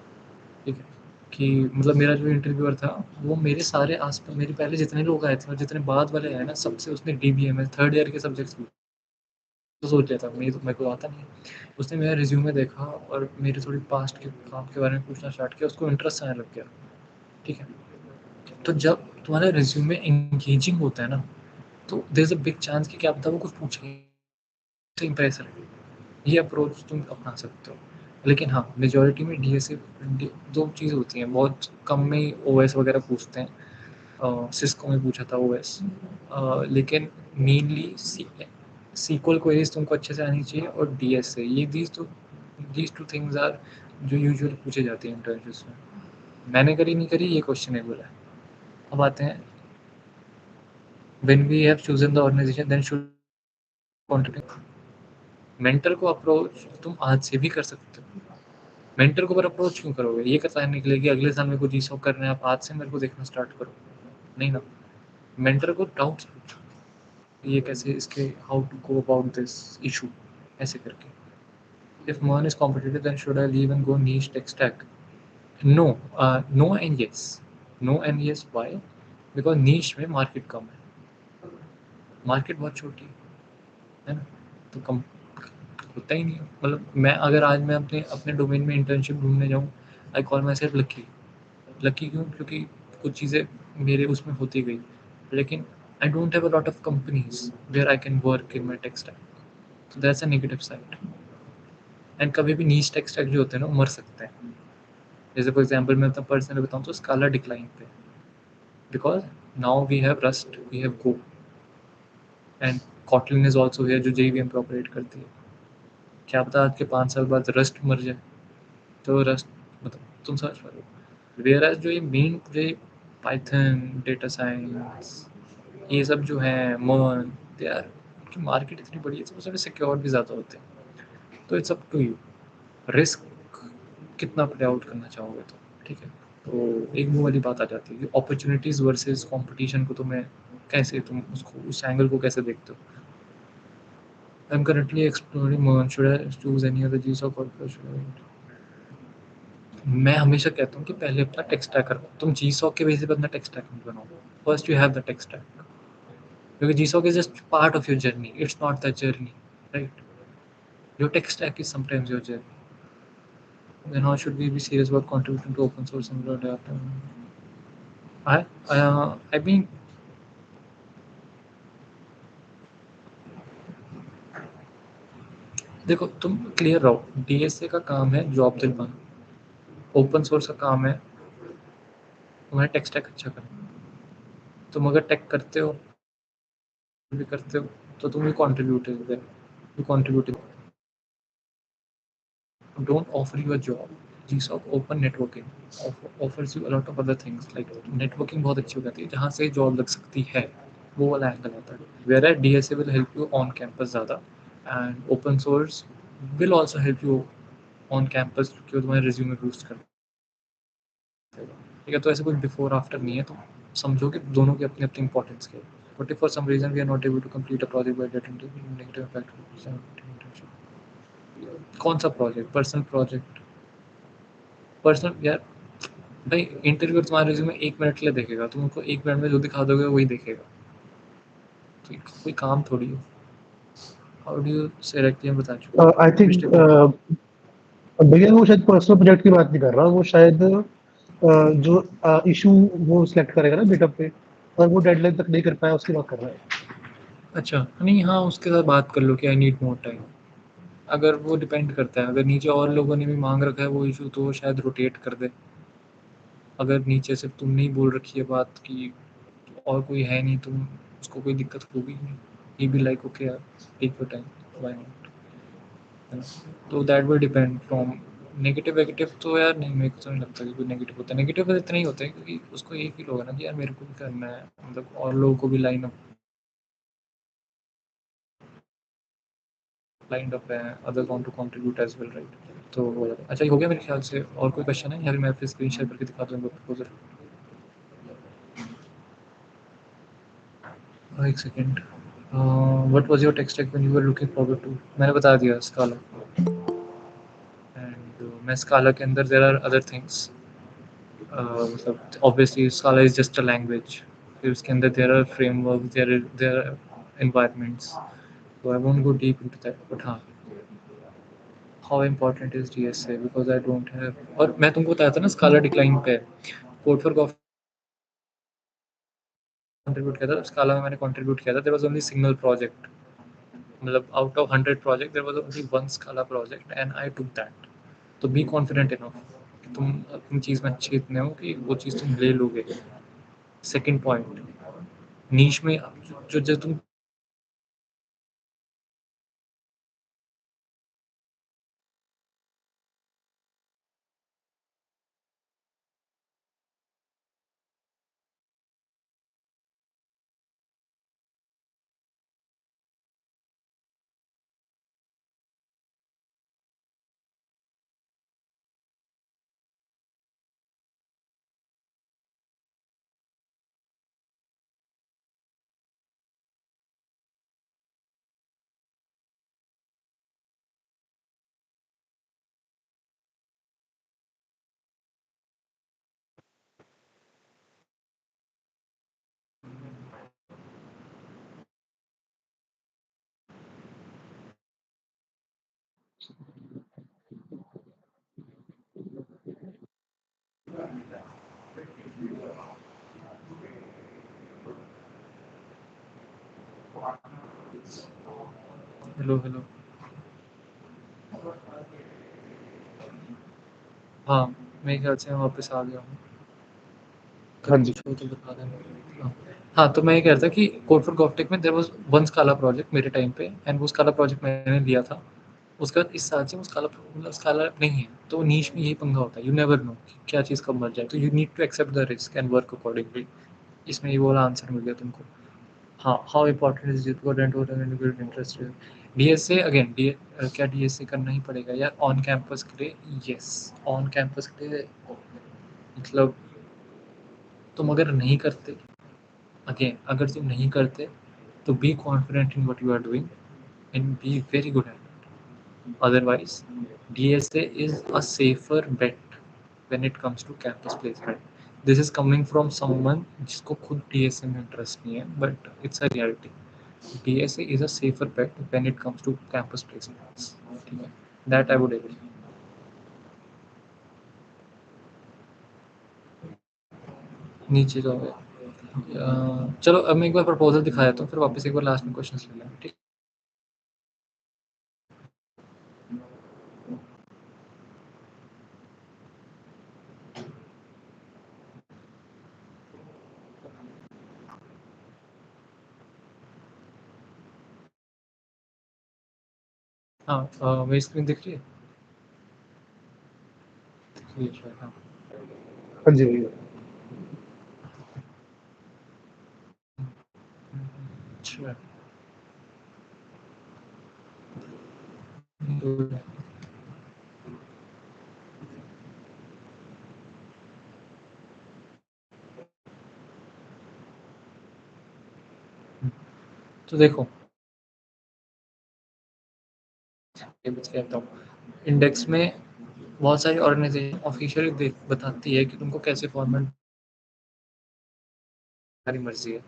ठीक है? कि मतलब मेरा जो इंटरव्यूअर था वो मेरे सारे आस-पास मेरे पहले जितने लोग आए थे और जितने बाद वाले आए ना सबसे उसने डीबीएमएस थर्ड ईयर के सब्जेक्ट्स पूछे। तो सोच लिया था मेरे को आता नहीं है। उसने मेरा रिज्यूमे देखा और मेरे थोड़ी पास्ट के काम के बारे में पूछना स्टार्ट किया, उसको इंटरेस्ट आने लग गया, ठीक है? तो जब तुम्हारा रिज्यूमे एंगेजिंग होता है ना, तो there is a big chance कि क्या पता वो कुछ पूछे तो इम्प्रेस रहे। ये अप्रोच तुम अपना सकते हो। लेकिन हाँ, मेजॉरिटी में डीएसए 2 चीज़ होती हैं, बहुत कम में ही ओएस वगैरह पूछते हैं। सिस्को में पूछा था ओएस, लेकिन मेनली सीक्वल क्वेरीज तुमको अच्छे से आनी चाहिए और डीएसए ये दीज टू थिंग्स आर जो यूजुअली पूछे जाती हैं इंटरव्यूज में। मैंने करी नहीं करी ये क्वेश्चनेबल है। अब आते हैं when we have chosen the organisation then should continue. Mentor को अप्रोच तुम आज से भी कर सकते हो। मेंटर को पर अप्रोच क्यों करोगे? ये कहने के लिए कि अगले साल मेरे को जीसॉक करना है, आप आज से मेरे को देखना स्टार्ट करो। नहीं ना, मेंटर को डाउट्स पूछो, ये कैसे इसके how to go about this issue ऐसे करके। If one is competitive then should I leave and go niche tech stack? No, no and yes. No and yes why? Because niche में market कम है, market बहुत छोटी है ना, तो कम होता ही नहीं है। मतलब मैं अगर आज मैं अपने अपने डोमेन में इंटर्नशिप ढूंढने जाऊँ, I call my self lucky. Lucky क्यों? क्योंकि कुछ चीज़ें मेरे उसमें होती गई, लेकिन I don't have a lot of companies where I can work in my tech stack, so that's a negative side. And कभी भी नीश टेक स्टैक जो होते हैं ना वो मर सकते हैं। जैसे फॉर एग्जांपल मैं अपना पर्सनल बताऊँ तो स्काला डिक्लाइन पे, because now we have Rust, we have Go and Kotlin is also here जो जेवीएम पे ऑपरेट करती है। क्या पता आज के 5 साल बाद रस्ट मर जाए, तो रस्ट मतलब तुम समझ पा रहे हो। वेयर एज जो ये मेन जो पाइथन डेटा साइंस ये सब जो है मर्न दे आर उनकी मार्केट इतनी बड़ी है तो उसमें सिक्योर भी ज़्यादा होते हैं। तो it's up to you, risk कितना प्ले आउट करना चाहोगे तो, ठीक है? तो एक वो वाली बात आ जाती है कि अपॉर्चुनिटीज़ वर्सेस कंपटीशन को तुम्हें कैसे तुम उसको उस एंगल को कैसे देखते हो? I am currently exploring MERN, should I choose any other GSoC corporation? मैं हमेशा कहता हूँ कि पहले अपना टेक स्टैक करो। तुम जीसॉक के बेसिस पे अपना टेक स्टैक मत बनाओ। First you have the tech stack, क्योंकि GSoC is just part of your journey, it's not the journey, right? Your tech stack is sometimes your journey. Then how should we be serious about contributing to open source and adapt? I mean, देखो तुम clear रहो, DSA का काम है job दिलवाना, open source का काम है तुम्हारा टेक स्टैक अच्छा करना। तुम अगर टेक करते हो भी करते हो तो तुम भी कॉन्ट्रीब्यूटिव है, you contributive. Don't offer you a job. GSOC open networking offers you a lot of other things, like networking बहुत अच्छी हो जाती है जहाँ से जॉब लग सकती है, वो वाला एंगल आता है। Where as DSA will help you on campus ज़्यादा, and open source will also help you on campus क्योंकि वो तुम्हारे रिज्यूमे बूस्ट कर देगा, ठीक है? तो ऐसे कोई बिफोर आफ्टर नहीं है, तो समझो कि दोनों की अपनी अपनी इंपॉर्टेंस है। But if for some reason we are not able to complete a project by date negative impact. कौन सा प्रोजेक्ट? Personal project? पर्सनल यार भाई, इंटरव्यू तुम्हारे रिज्यूमे 1 मिनट के लिए देखेगा, तुम उनको 1 मिनट में जो दिखा दोगे वही देखेगा, तो कोई काम थोड़ी है। हाउ डू यू सेलेक्ट, ये बता चुके हो आई थिंक पिछले पॉइंट। भैया वो शायद पर्सनल प्रोजेक्ट की बात नहीं कर रहा, वो शायद जो इशू वो सिलेक्ट करेगा ना गिटहब पे, और वो डेडलाइन तक नहीं कर पाया उसकी बात कर रहा है। अच्छा नहीं, हाँ उसके साथ बात कर लो कि आई नीड मोर टाइम। अगर वो डिपेंड करता है, अगर नीचे और लोगों ने भी मांग रखा है वो इशू, तो वो शायद रोटेट कर दे। अगर नीचे सिर्फ तुमने ही बोल रखी है बात की और कोई है नहीं, तुम उसको कोई दिक्कत होगी नहीं, ही बी लाइक ओके यार take your time, why not, है ना। तो that will depend from negative वेगेटिव। तो यार नहीं, मेरे को तो नहीं लगता कि कोई नेगेटिव होता है। नेगेटिव बस इतना ही होता है क्योंकि उसको यही फील होगा ना कि यार मेरे को भी करना है, मतलब और लोगों को भी लाइन अप है, other want to contribute as well, right. तो हो जाता है। अच्छा ये हो गया मेरे ख्याल से। और कोई क्वेश्चन है या फिर मैं फिर स्क्रीन शेयर करके दिखा दूंगा प्रपोजल। एक second. What was your tech stack when you were looking forward to. मैंने बता दिया स्काला। एंड मैं स्काला के अंदर देयर आर अदर थिंग्स, मतलब obviously Scala is just a language. फिर उसके अंदर there are framework, there are environments. तो I won't go deep into that, but हाँ, how important is DSA because I don't have. और मैं तुमको बताया था ना स्काला डिक्लाइन पे कोड फॉर कंट्रीब्यूट किया था, स्काला में मैंने कंट्रीब्यूट किया था। There was only single project, मतलब out of 100 project there was only one Scala project and I took that. तो बी कॉन्फिडेंट इनफ कि तुम अपनी चीज़ में अच्छे इतने हो कि वो चीज़ तुम ले लोगे। सेकंड पॉइंट, नीश में जो तुम हेलो हेलो। हाँ मेरे ख्याल से मैं वापस आ गया हूँ। अगर हाँ जी। कुछ हो तो बता देना। हाँ हाँ, तो मैं ये कह रहा था कि कोड फॉर गोफ्टेक में there was one Scala project मेरे टाइम पे, एंड वो स्काला प्रोजेक्ट मैंने लिया था। उसके बाद इस साल से वो स्काला मतलब स्काला नहीं है। तो नीश में यही पंगा होता है, यू नेवर नो कि क्या चीज़ कब मर जाए, तो you need to accept the risk and work accordingly. इसमें ये वाला आंसर मिल गया तुमको। हाँ, how important is it for interest. DSA again D, क्या डीएसए करना ही पड़ेगा यार ऑन कैंपस के लिए? यस, ऑन कैंपस के लिए। मतलब तुम अगर नहीं करते, अगेन अगर तुम नहीं करते, तो be confident in what you are doing and be very good at it. Otherwise DSA is a safer bet when it comes to campus placement. This is coming from someone जिसको खुद DSA में interest नहीं है, but it's a reality. DSA is a safer bet when it comes to campus placements. ठीक है, that I would agree. नीचे जाओगे। चलो अब मैं एक बार प्रपोजल दिखा देता हूँ, फिर वापस एक बार लास्ट में क्वेश्चंस ले लेंगे, ठीक। हाँ मेरी स्क्रीन दिख रही है? दिख रही है, हाँ। हाँ जी भैया। अच्छा तो देखो, ये बच कहता हूँ, इंडेक्स में बहुत सारी ऑर्गेनाइजेशन ऑफिशियली बताती है कि तुमको कैसे फॉर्मेट, तुम्हारी मर्जी है।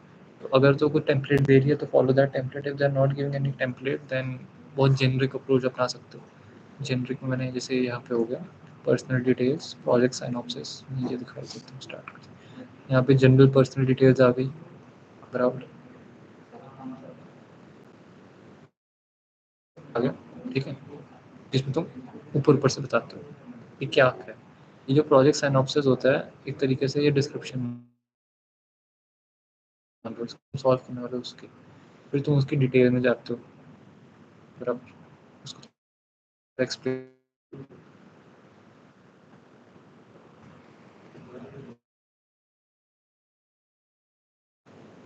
अगर तो कोई टेम्पलेट दे रही है तो follow that template, if they are not giving any template then बहुत जेनरिक अप्रोच अपना सकते हो। जेनरिक में मैंने जैसे यहाँ पे हो गया पर्सनल डिटेल्स, प्रोजेक्ट साइनॉप्सिस, नीचे दिखाई देते हैं, स्टार्ट करते हैं। यहाँ पे जनरल पर्सनल डिटेल्स आ गई, बराबर आ गया, ठीक है, जिसमें तुम ऊपर ऊपर से बताते हो ये क्या है। ये जो प्रोजेक्ट साइनॉप्सिस होता है एक तरीके से ये डिस्क्रिप्शन सॉल्व करने वाले उसके, फिर तुम उसकी डिटेल में जाते हो, बराबर उसको एक्सप्लेन,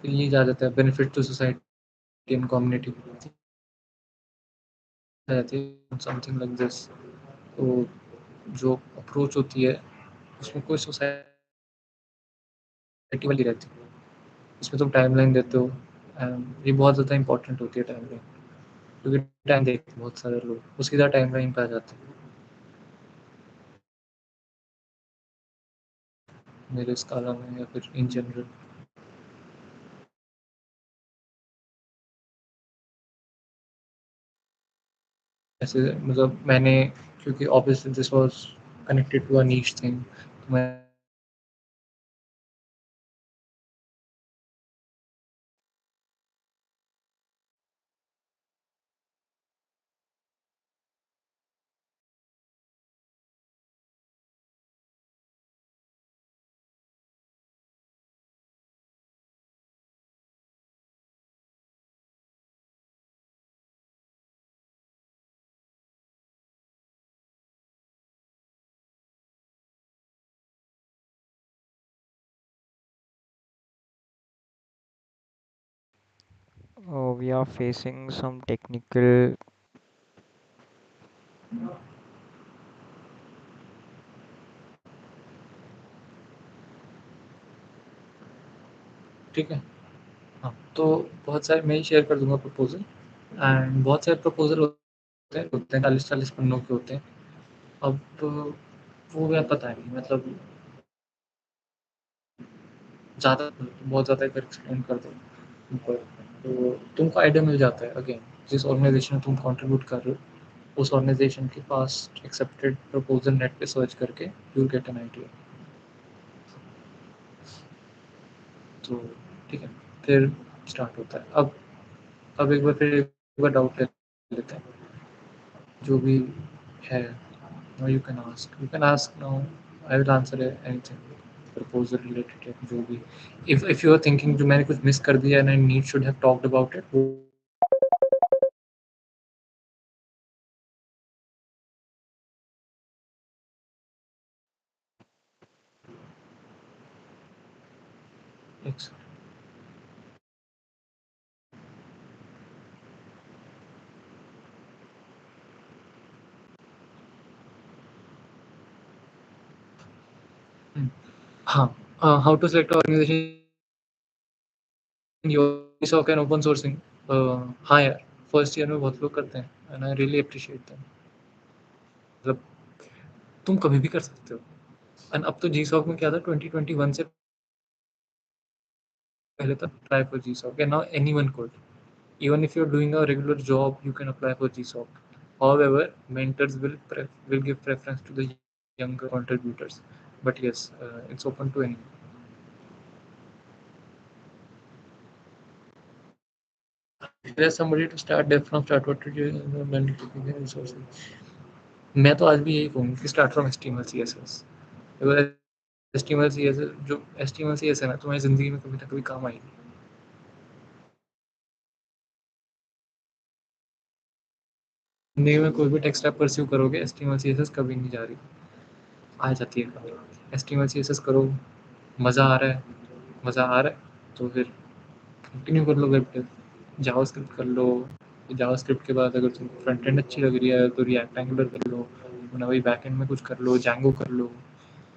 फिर ये जा जाता है benefit to society and community आ जाती है समथिंग लाइक दिस। तो जो अप्रोच होती है उसमें कोई सोसाइटी वाली रहती है, इसमें तुम टाइमलाइन देते हो एंड ये बहुत ज़्यादा इंपॉर्टेंट होती है टाइमलाइन, क्योंकि टाइम देखते हैं बहुत सारे लोग उसकी ज़्यादा टाइमलाइन पे आ जाते हैं। मेरे स्काला में या फिर इन जनरल ऐसे, मतलब मैंने, क्योंकि obviously this was connected to a niche thing, तो मैं We are facing some technical. ठीक है। हाँ, तो बहुत सारे मैं ही शेयर कर दूँगा प्रपोज़ल, एंड बहुत सारे प्रपोज़ल होते हैं 40-40 पन्नों के होते हैं। अब वो मैं पता नहीं, मतलब ज़्यादा बहुत ज़्यादा अगर एक्सप्लेन कर दो ऊपर, तो तुमको आइडिया मिल जाता है अगेन, जिस ऑर्गेनाइज़ेशन में तुम कंट्रीब्यूट कर रहे हो उस ऑर्गेनाइज़ेशन के पास एक्सेप्टेड प्रपोज़ल नेट पे सर्च करके you will get an idea. तो ठीक है, फिर स्टार्ट होता है। अब एक बार फिर एक बार डाउट ले लेते हैं जो भी है। Now you can ask now, I will answer anything proposal related या जो भी। इफ यू आर थिंकिंग जो मैंने कुछ मिस कर दिया and I need should have talked about it, वो एक हाँ, how to select organisation your SoC and open sourcing. हाँ यार, फर्स्ट ईयर में बहुत लोग करते हैं and I really appreciate them. मतलब तुम कभी भी कर सकते हो, एंड अब तो जीसॉक में क्या था 2021 से पहले तक try for GSoC and now anyone could, even if you're doing a regular job you can apply for GSOC. However, mentors will give preference to the younger contributors, but yes, it's open to anyone. There's somebody to start dev from start, what did you learn to be resources? मैं तो आज भी यही कहूँगी कि start from HTML CSS, because HTML CSS जो HTML CSS है ना तुम्हारी ज़िंदगी में कभी ना कभी काम आएगी। ज़िंदगी में कोई भी टेक स्टैक परस्यू करोगे HTML CSS कभी नहीं जा रही, आ जाती है कभी। HTML CSS करो, मज़ा आ रहा है, मज़ा आ रहा है तो फिर कंटिन्यू कर लो वेब डेव, जावास्क्रिप्ट कर लो। जावास्क्रिप्ट के बाद अगर तुमको फ्रंट एंड अच्छी लग रही है तो रिएक्ट एंगुलर कर लो, वरना वही बैक एंड में कुछ कर लो, जैंगो कर लो।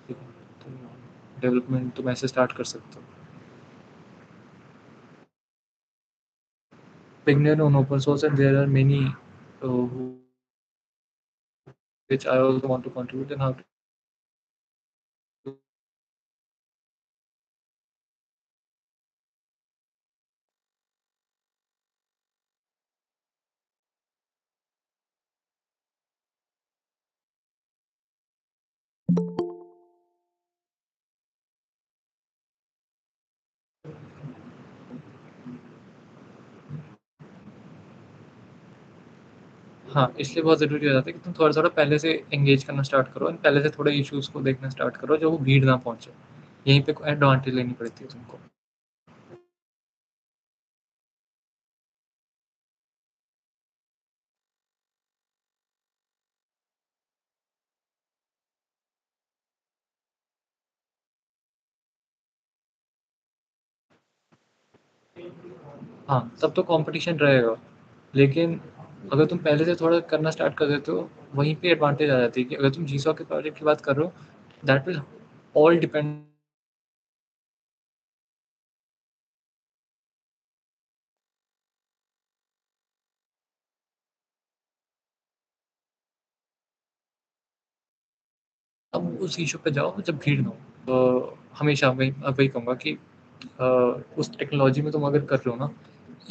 ठीक है, तो डेवलपमेंट तुम ऐसे स्टार्ट कर सकते हो। Beginner on open source, and there are many which I also want to contribute, and how to हाँ, इसलिए बहुत ज़रूरी हो जाता है कि तुम थोड़ा-थोड़ा पहले से एंगेज करना स्टार्ट करो, एंड पहले से थोड़े इश्यूज़ को देखना स्टार्ट करो, जो वो भीड़ ना पहुँचे। यहीं पे एडवांटेज लेनी पड़ती है तुमको। हाँ, तब तो कॉम्पिटिशन रहेगा, लेकिन अगर तुम पहले से थोड़ा करना स्टार्ट कर देते हो, वहीं पे एडवांटेज आ जाती है कि अगर तुम जीसॉ के प्रोजेक्ट की बात कर रहे हो, दैट विल ऑल डिपेंड। अब उस इश्यू पे जाओ जब भीड़ ना हो। हमेशा वही कहूँगा कि उस टेक्नोलॉजी में तुम अगर कर रहे हो ना,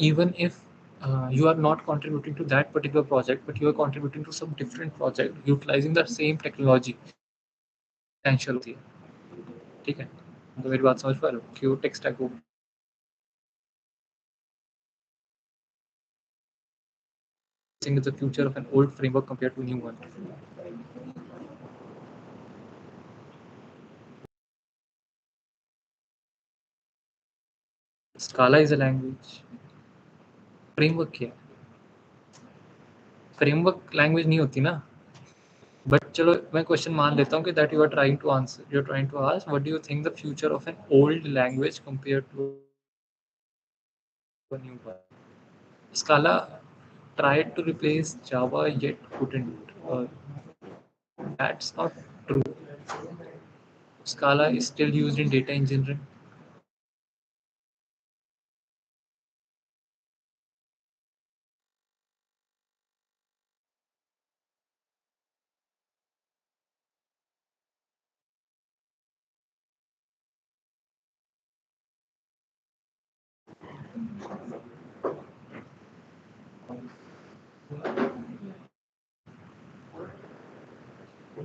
even if you are not contributing to that particular project, but you are contributing to some different project utilizing the same technology, potential होती है। ठीक है, तो मेरी बात समझ पा रहे हो कि वो टेक स्टैक को is the future of an old framework compared to new one. Scala is a language. Framework क्या है? फ्रेमवर्क लैंग्वेज नहीं होती ना। बट चलो मैं क्वेश्चन मान लेता हूँ कि that you are trying to answer, you are trying to ask what do you think the future of an old language compare to a new one. Scala tried to replace Java yet couldn't. That's not true. Scala is still used in data engineering.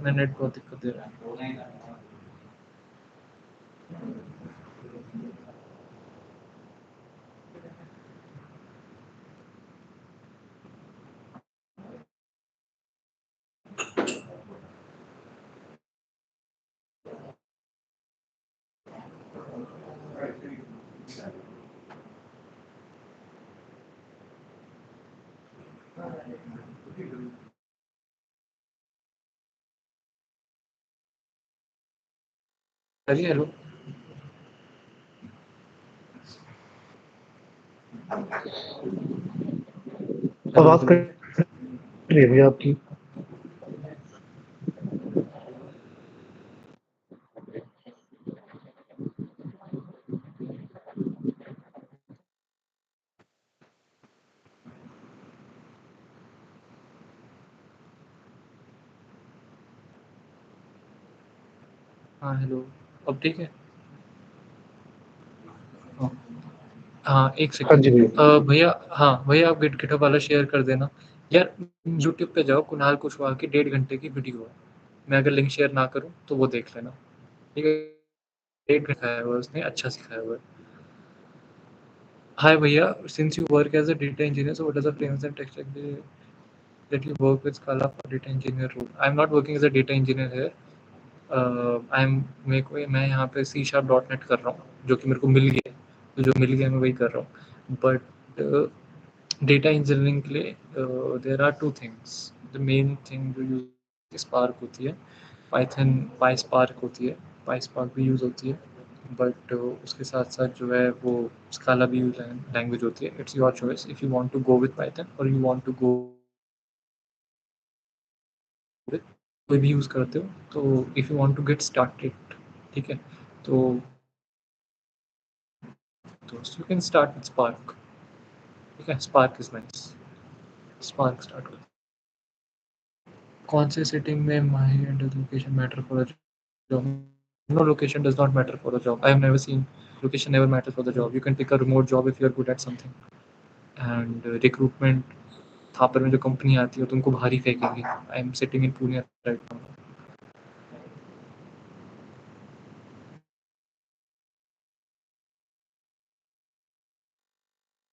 मैं net बहुत दिक्कत दे रहा है। चलिए hello. Hello आवाज hello. Cut रही है भैया आपकी। हाँ हेलो। अब ठीक है। हाँ हाँ, एक हाँ जी सेकेंड भैया। भैया। हाँ भैया, आप गिटहब वाला शेयर कर देना यार। यूट्यूब पे जाओ, कुणाल कुशवाहा की 1.5 घंटे की वीडियो है। मैं अगर लिंक शेयर ना करूँ तो वो देख लेना। ठीक है, 1 घंटा है वो, उसने अच्छा सिखाया हुआ है। Hi Bhaiya, since you work as a data engineer, so what are the frameworks and tech stack that you work with Scala for data engineer role? I'm not working as a data engineer here. मैं यहाँ पे C# .NET कर रहा हूँ, जो कि मेरे को मिल गया है। तो जो मिल गया मैं वही कर रहा हूँ। बट डेटा इंजीनियरिंग के लिए there are two things. The main thing जो यूज स्पार्क होती है, पाइथन पाई स्पार्क होती है, पाई स्पार्क भी यूज़ होती है। बट उसके साथ साथ जो है वो स्काला भी यूज लैंग्वेज होती है। It's your choice if you want to go with Python और you want to go with कोई भी यूज़ करते हो। तो if you want to get started, ठीक है, तो you can start with Spark. ठीक है, Spark is nice. Spark start कर। कौन से सेटिंग में my and location matter for a job? No, location does not matter for a job. I have never seen location never matters for the job. You can pick a remote job if you are good at something. And recruitment, Thapar में जो company आती है तुमको बाहर ही फेंकेंगे। I am sitting in Pune right now.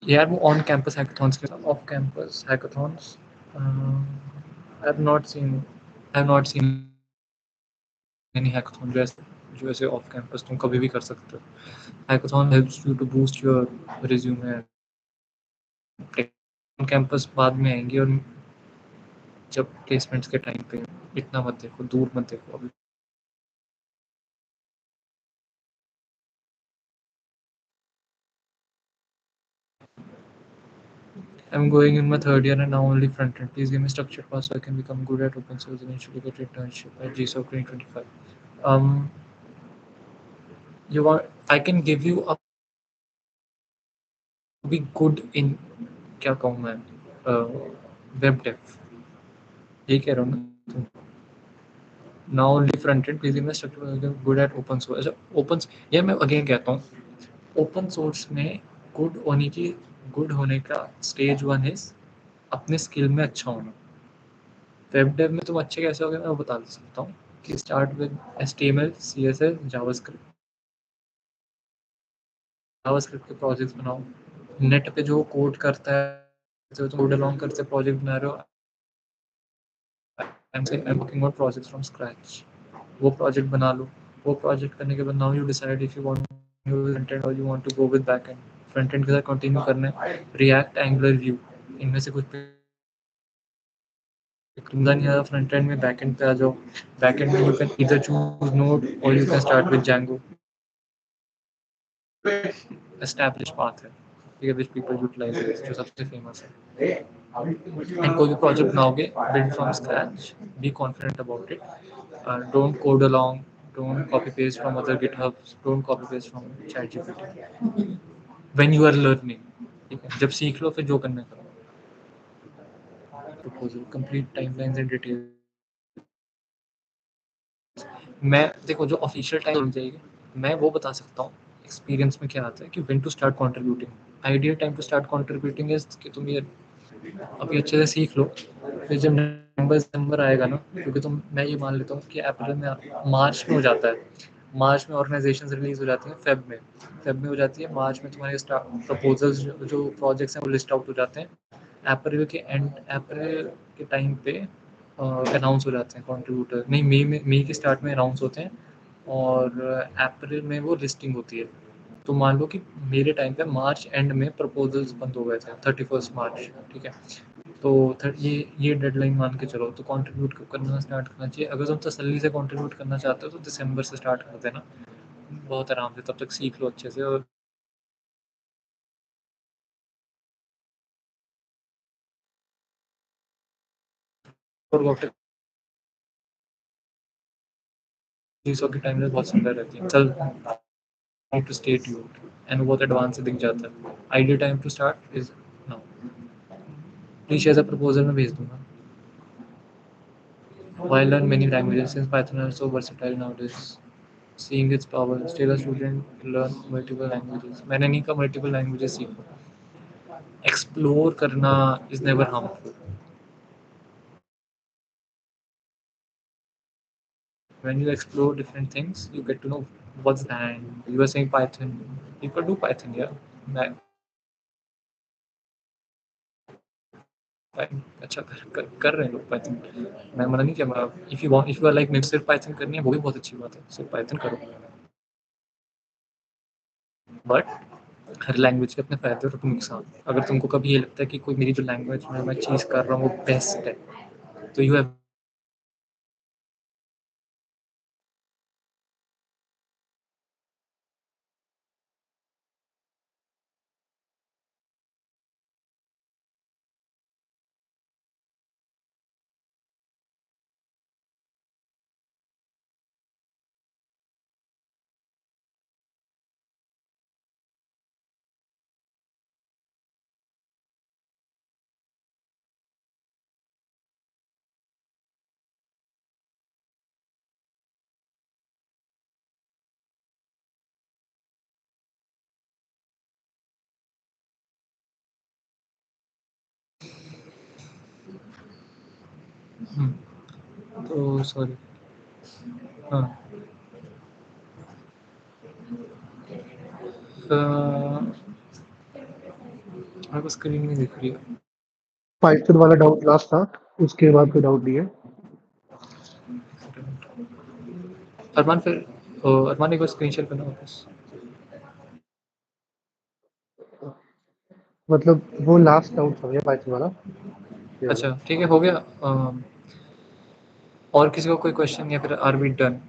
यार वो ऑन कैंपस हैकाथॉन्स के साथ off campus hackathons I have not seen any hackathon जो ऐसे ऑफ कैंपस तुम कभी भी कर सकते हो. Hackathon helps you to boost your resume. On campus बाद में आएंगे और जब प्लेसमेंट्स के टाइम पे. इतना मत देखो, दूर मत देखो अभी. I'm going in my third year and now only front end. Please give me structured path so I can become good at open source and eventually get internship at GSOC 2025. Um, you want? I can give you a be good in क्या कहूँ मैं web dev. यही कह रहा हूँ ना. Now only front end. Please give me structured good at open source. अच्छा open ये मैं again कहता हूँ. ओपन सोर्स में गुड होने का स्टेज 1 इज अपने स्किल में अच्छा होना. वेब डेव में तुम अच्छे कैसे होगे मैं वो बता सकता हूँ कि start with HTML, CSS, JavaScript के प्रोजेक्ट्स बनाओ. नेट पे जो कोड करता है, जो तुम कोड अलोंग करते प्रोजेक्ट बना रहे हो. I am working on projects from scratch. वो प्रोजेक्ट बना लो. वो प्रोजेक्ट करने के बाद now you decide if you want front end और you want to go with back end. Front end के साथ कंटिन्यू करना है. रिएक्ट, एंगुलर, व्यू, इनमें से कुछ पे नहीं आया फ्रंट एंड में, बैक एंड पे आ जाओ. बैक एंड में you can either choose node और you can start with Django. Establish path है, ठीक है, विच पीपल यूटिलाइज, जो सबसे फेमस है. एंड कोई भी प्रोजेक्ट बनाओगे, build from scratch, be confident about it. Don't code along, don't copy paste from other GitHubs, don't copy paste from ChatGPT when you are learning. ठीक है, जब सीख लो फिर जो करना करो. Proposal, complete timelines and detail. मैं देखो जो ऑफिशियल टाइम जाएगी मैं वो बता सकता हूँ. एक्सपीरियंस में क्या आता है कि when to start contributing. Ideal time to start contributing is कि तुम ये अभी अच्छे से सीख लो. फिर जब नवंबर दिसंबर आएगा ना, क्योंकि तुम मैं ये मान लेता हूँ कि अप्रैल में, मार्च में हो जाता है. मार्च में ऑर्गेनाइजेशन रिलीज हो जाती हैं. फेब में हो जाती है. मार्च में तुम्हारे प्रपोजल्स जो प्रोजेक्ट्स हैं वो लिस्ट आउट हो जाते हैं. अप्रैल के टाइम पे अनाउंस हो जाते हैं कंट्रीब्यूटर. नहीं, मई के स्टार्ट में अनाउंस होते हैं और अप्रैल में वो लिस्टिंग होती है. तो मान लो कि मेरे टाइम पे मार्च एंड में प्रपोजल्स बंद हो गए थे 31 मार्च. ठीक है, तो ये डेडलाइन मान के चलो. तो कंट्रीब्यूट करना स्टार्ट करना चाहिए. अगर तुम तसल्ली से कंट्रीब्यूट करना चाहते हो तो दिसंबर से स्टार्ट कर देना. बहुत आराम से, तब तक सीख लो अच्छे से. और चीज़ों की टाइमलाइन बहुत सुंदर रहती है. चल need to stay tuned and वो बहुत एडवांस से दिख जाता है. Ideal time to start is now. Please share the proposal में भेज दूंगा. Why learn many languages since Python is so versatile nowadays? Seeing its power, still a student learn multiple languages. मैंने नहीं कहा multiple languages सीखो. Explore करना is never harmful. When you explore different things, you get to know what's and you were saying Python. People do Python, yeah. मैं अच्छा कर रहे हैं लोग Python. मैं मना नहीं किया. if you are like मेरे सिर्फ Python करनी है वो भी बहुत अच्छी बात है. सिर्फ Python करो. बट हर लैंग्वेज के अपने फ़ायदे और अपने नुकसान. अगर तुमको कभी ये लगता है कि कोई मेरी जो लैंग्वेज में मैं चीज़ कर रहा हूँ वो बेस्ट है, तो यू हैव तो सॉरी. हाँ, मेरे को स्क्रीन नहीं दिख रही है. पाइथन वाला डाउट लास्ट था, उसके बाद कोई डाउट नहीं है। अरमान फिर अरमान एक बार स्क्रीन शेयर करना वापस। मतलब वो लास्ट डाउट था भैया पाइथन वाला। ये वाला। अच्छा ठीक है, हो गया। और किसी को कोई क्वेश्चन, या फिर आर वी डन,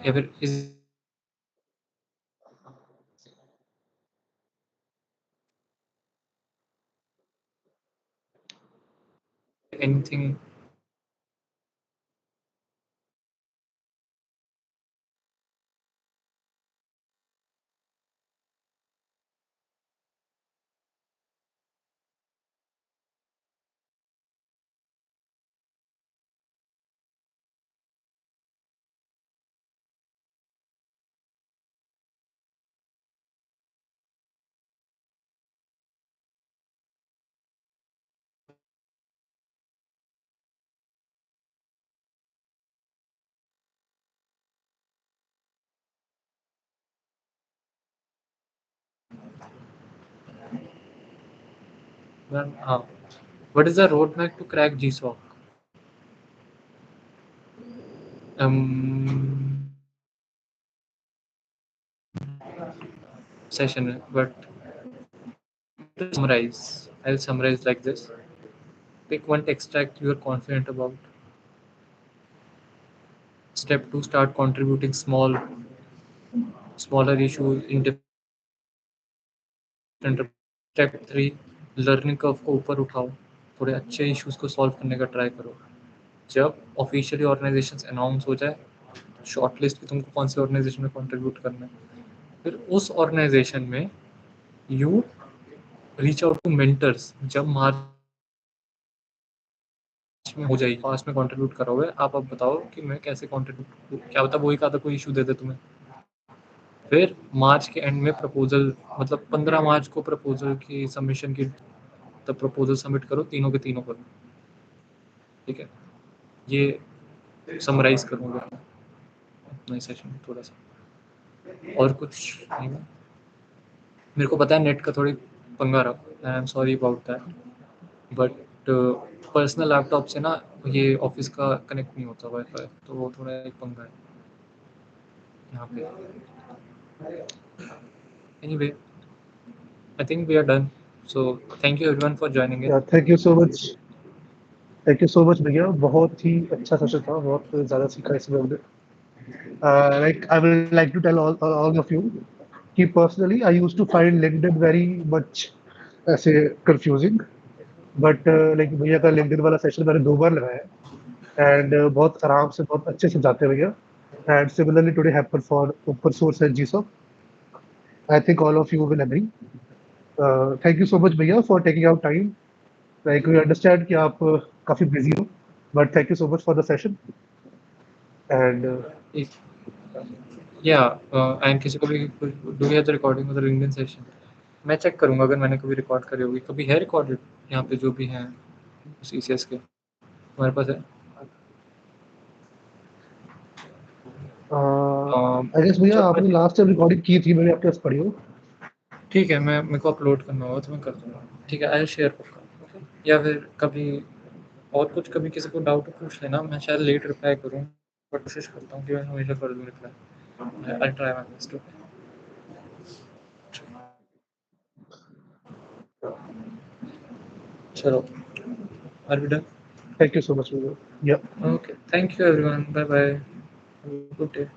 या फिर इज एनीथिंग? हाँ, what is the road map to crack GSOC? Session, but summarize. I'll summarize like this. Pick one tech stack you are confident about. Step 2, start contributing smaller issues in different. Step 3, learning curve को ऊपर उठाओ, थोड़े अच्छे issues को solve करने का try करो। जब officially organizations announce हो जाए, shortlist कि तुमको कौन से organization में contribute करना है, फिर उस organization में you reach out to mentors। जब मार्च में हो जाएगी, पास में कंट्रीब्यूट करा हुआ है, आप अब बताओ कि मैं कैसे कंट्रीब्यूट, क्या पता वो एक आधा कोई इशू दे दे तुम्हें। फिर मार्च के एंड में प्रपोजल, मतलब 15 मार्च को प्रपोजल की सबमिशन की, तब प्रपोजल सबमिट करो तीनों के तीनों पर। ठीक है, ये समराइज करूँगा अपना सेशन थोड़ा सा, और कुछ नहीं है। मेरे को पता है नेट का थोड़ी पंगा रहा, I am sorry about that, but personal laptop से ना ये ऑफिस का कनेक्ट नहीं होता वाईफाई, तो वो थोड़ा एक पंगा है यहाँ पे। Anyway, I think we are done. So thank you everyone for joining in. Thank you so much. Thank you so much भैया, बहुत ही अच्छा सेशन था, बहुत ज़्यादा सीखा इसमें हमने। Like I would like to tell all of you कि personally I used to find LinkedIn very much ऐसे confusing, but like भैया का LinkedIn वाला सेशन मैंने 2 बार लगाया है, and बहुत आराम से बहुत अच्छे से जाते हैं भैया। And similarly today happened for open source and GSOC. I think all of you will agree. Thank you so much भैया for taking out time. Like we understand कि आप काफ़ी busy हो, but thank you so much for the session. And If, yeah, and किसी को भी do we have the recording of the LinkedIn session? मैं check करूँगा अगर मैंने कभी रिकॉर्ड करी होगी, कभी है रिकॉर्डेड यहाँ पे जो भी हैं CCS के, हमारे पास है। I guess भैया चलो आपने लास्ट टाइम रिकॉर्डिंग की थी, मैंने आपके पास पढ़ी हो। ठीक है, मैं मेरे को अपलोड करना होगा तो मैं कर दूँगा। ठीक है, आई शेयर करूँगा, या फिर कभी और कुछ, कभी किसी को डाउट पूछ लेना, मैं शायद लेट रिप्लाई करूँ, बट कोशिश करता हूँ कि मैं हमेशा कर दूँ reply. I try my best. चलो, are we done? Thank you so much भैया। Yeah. Okay, thank you everyone, bye bye, have a good day.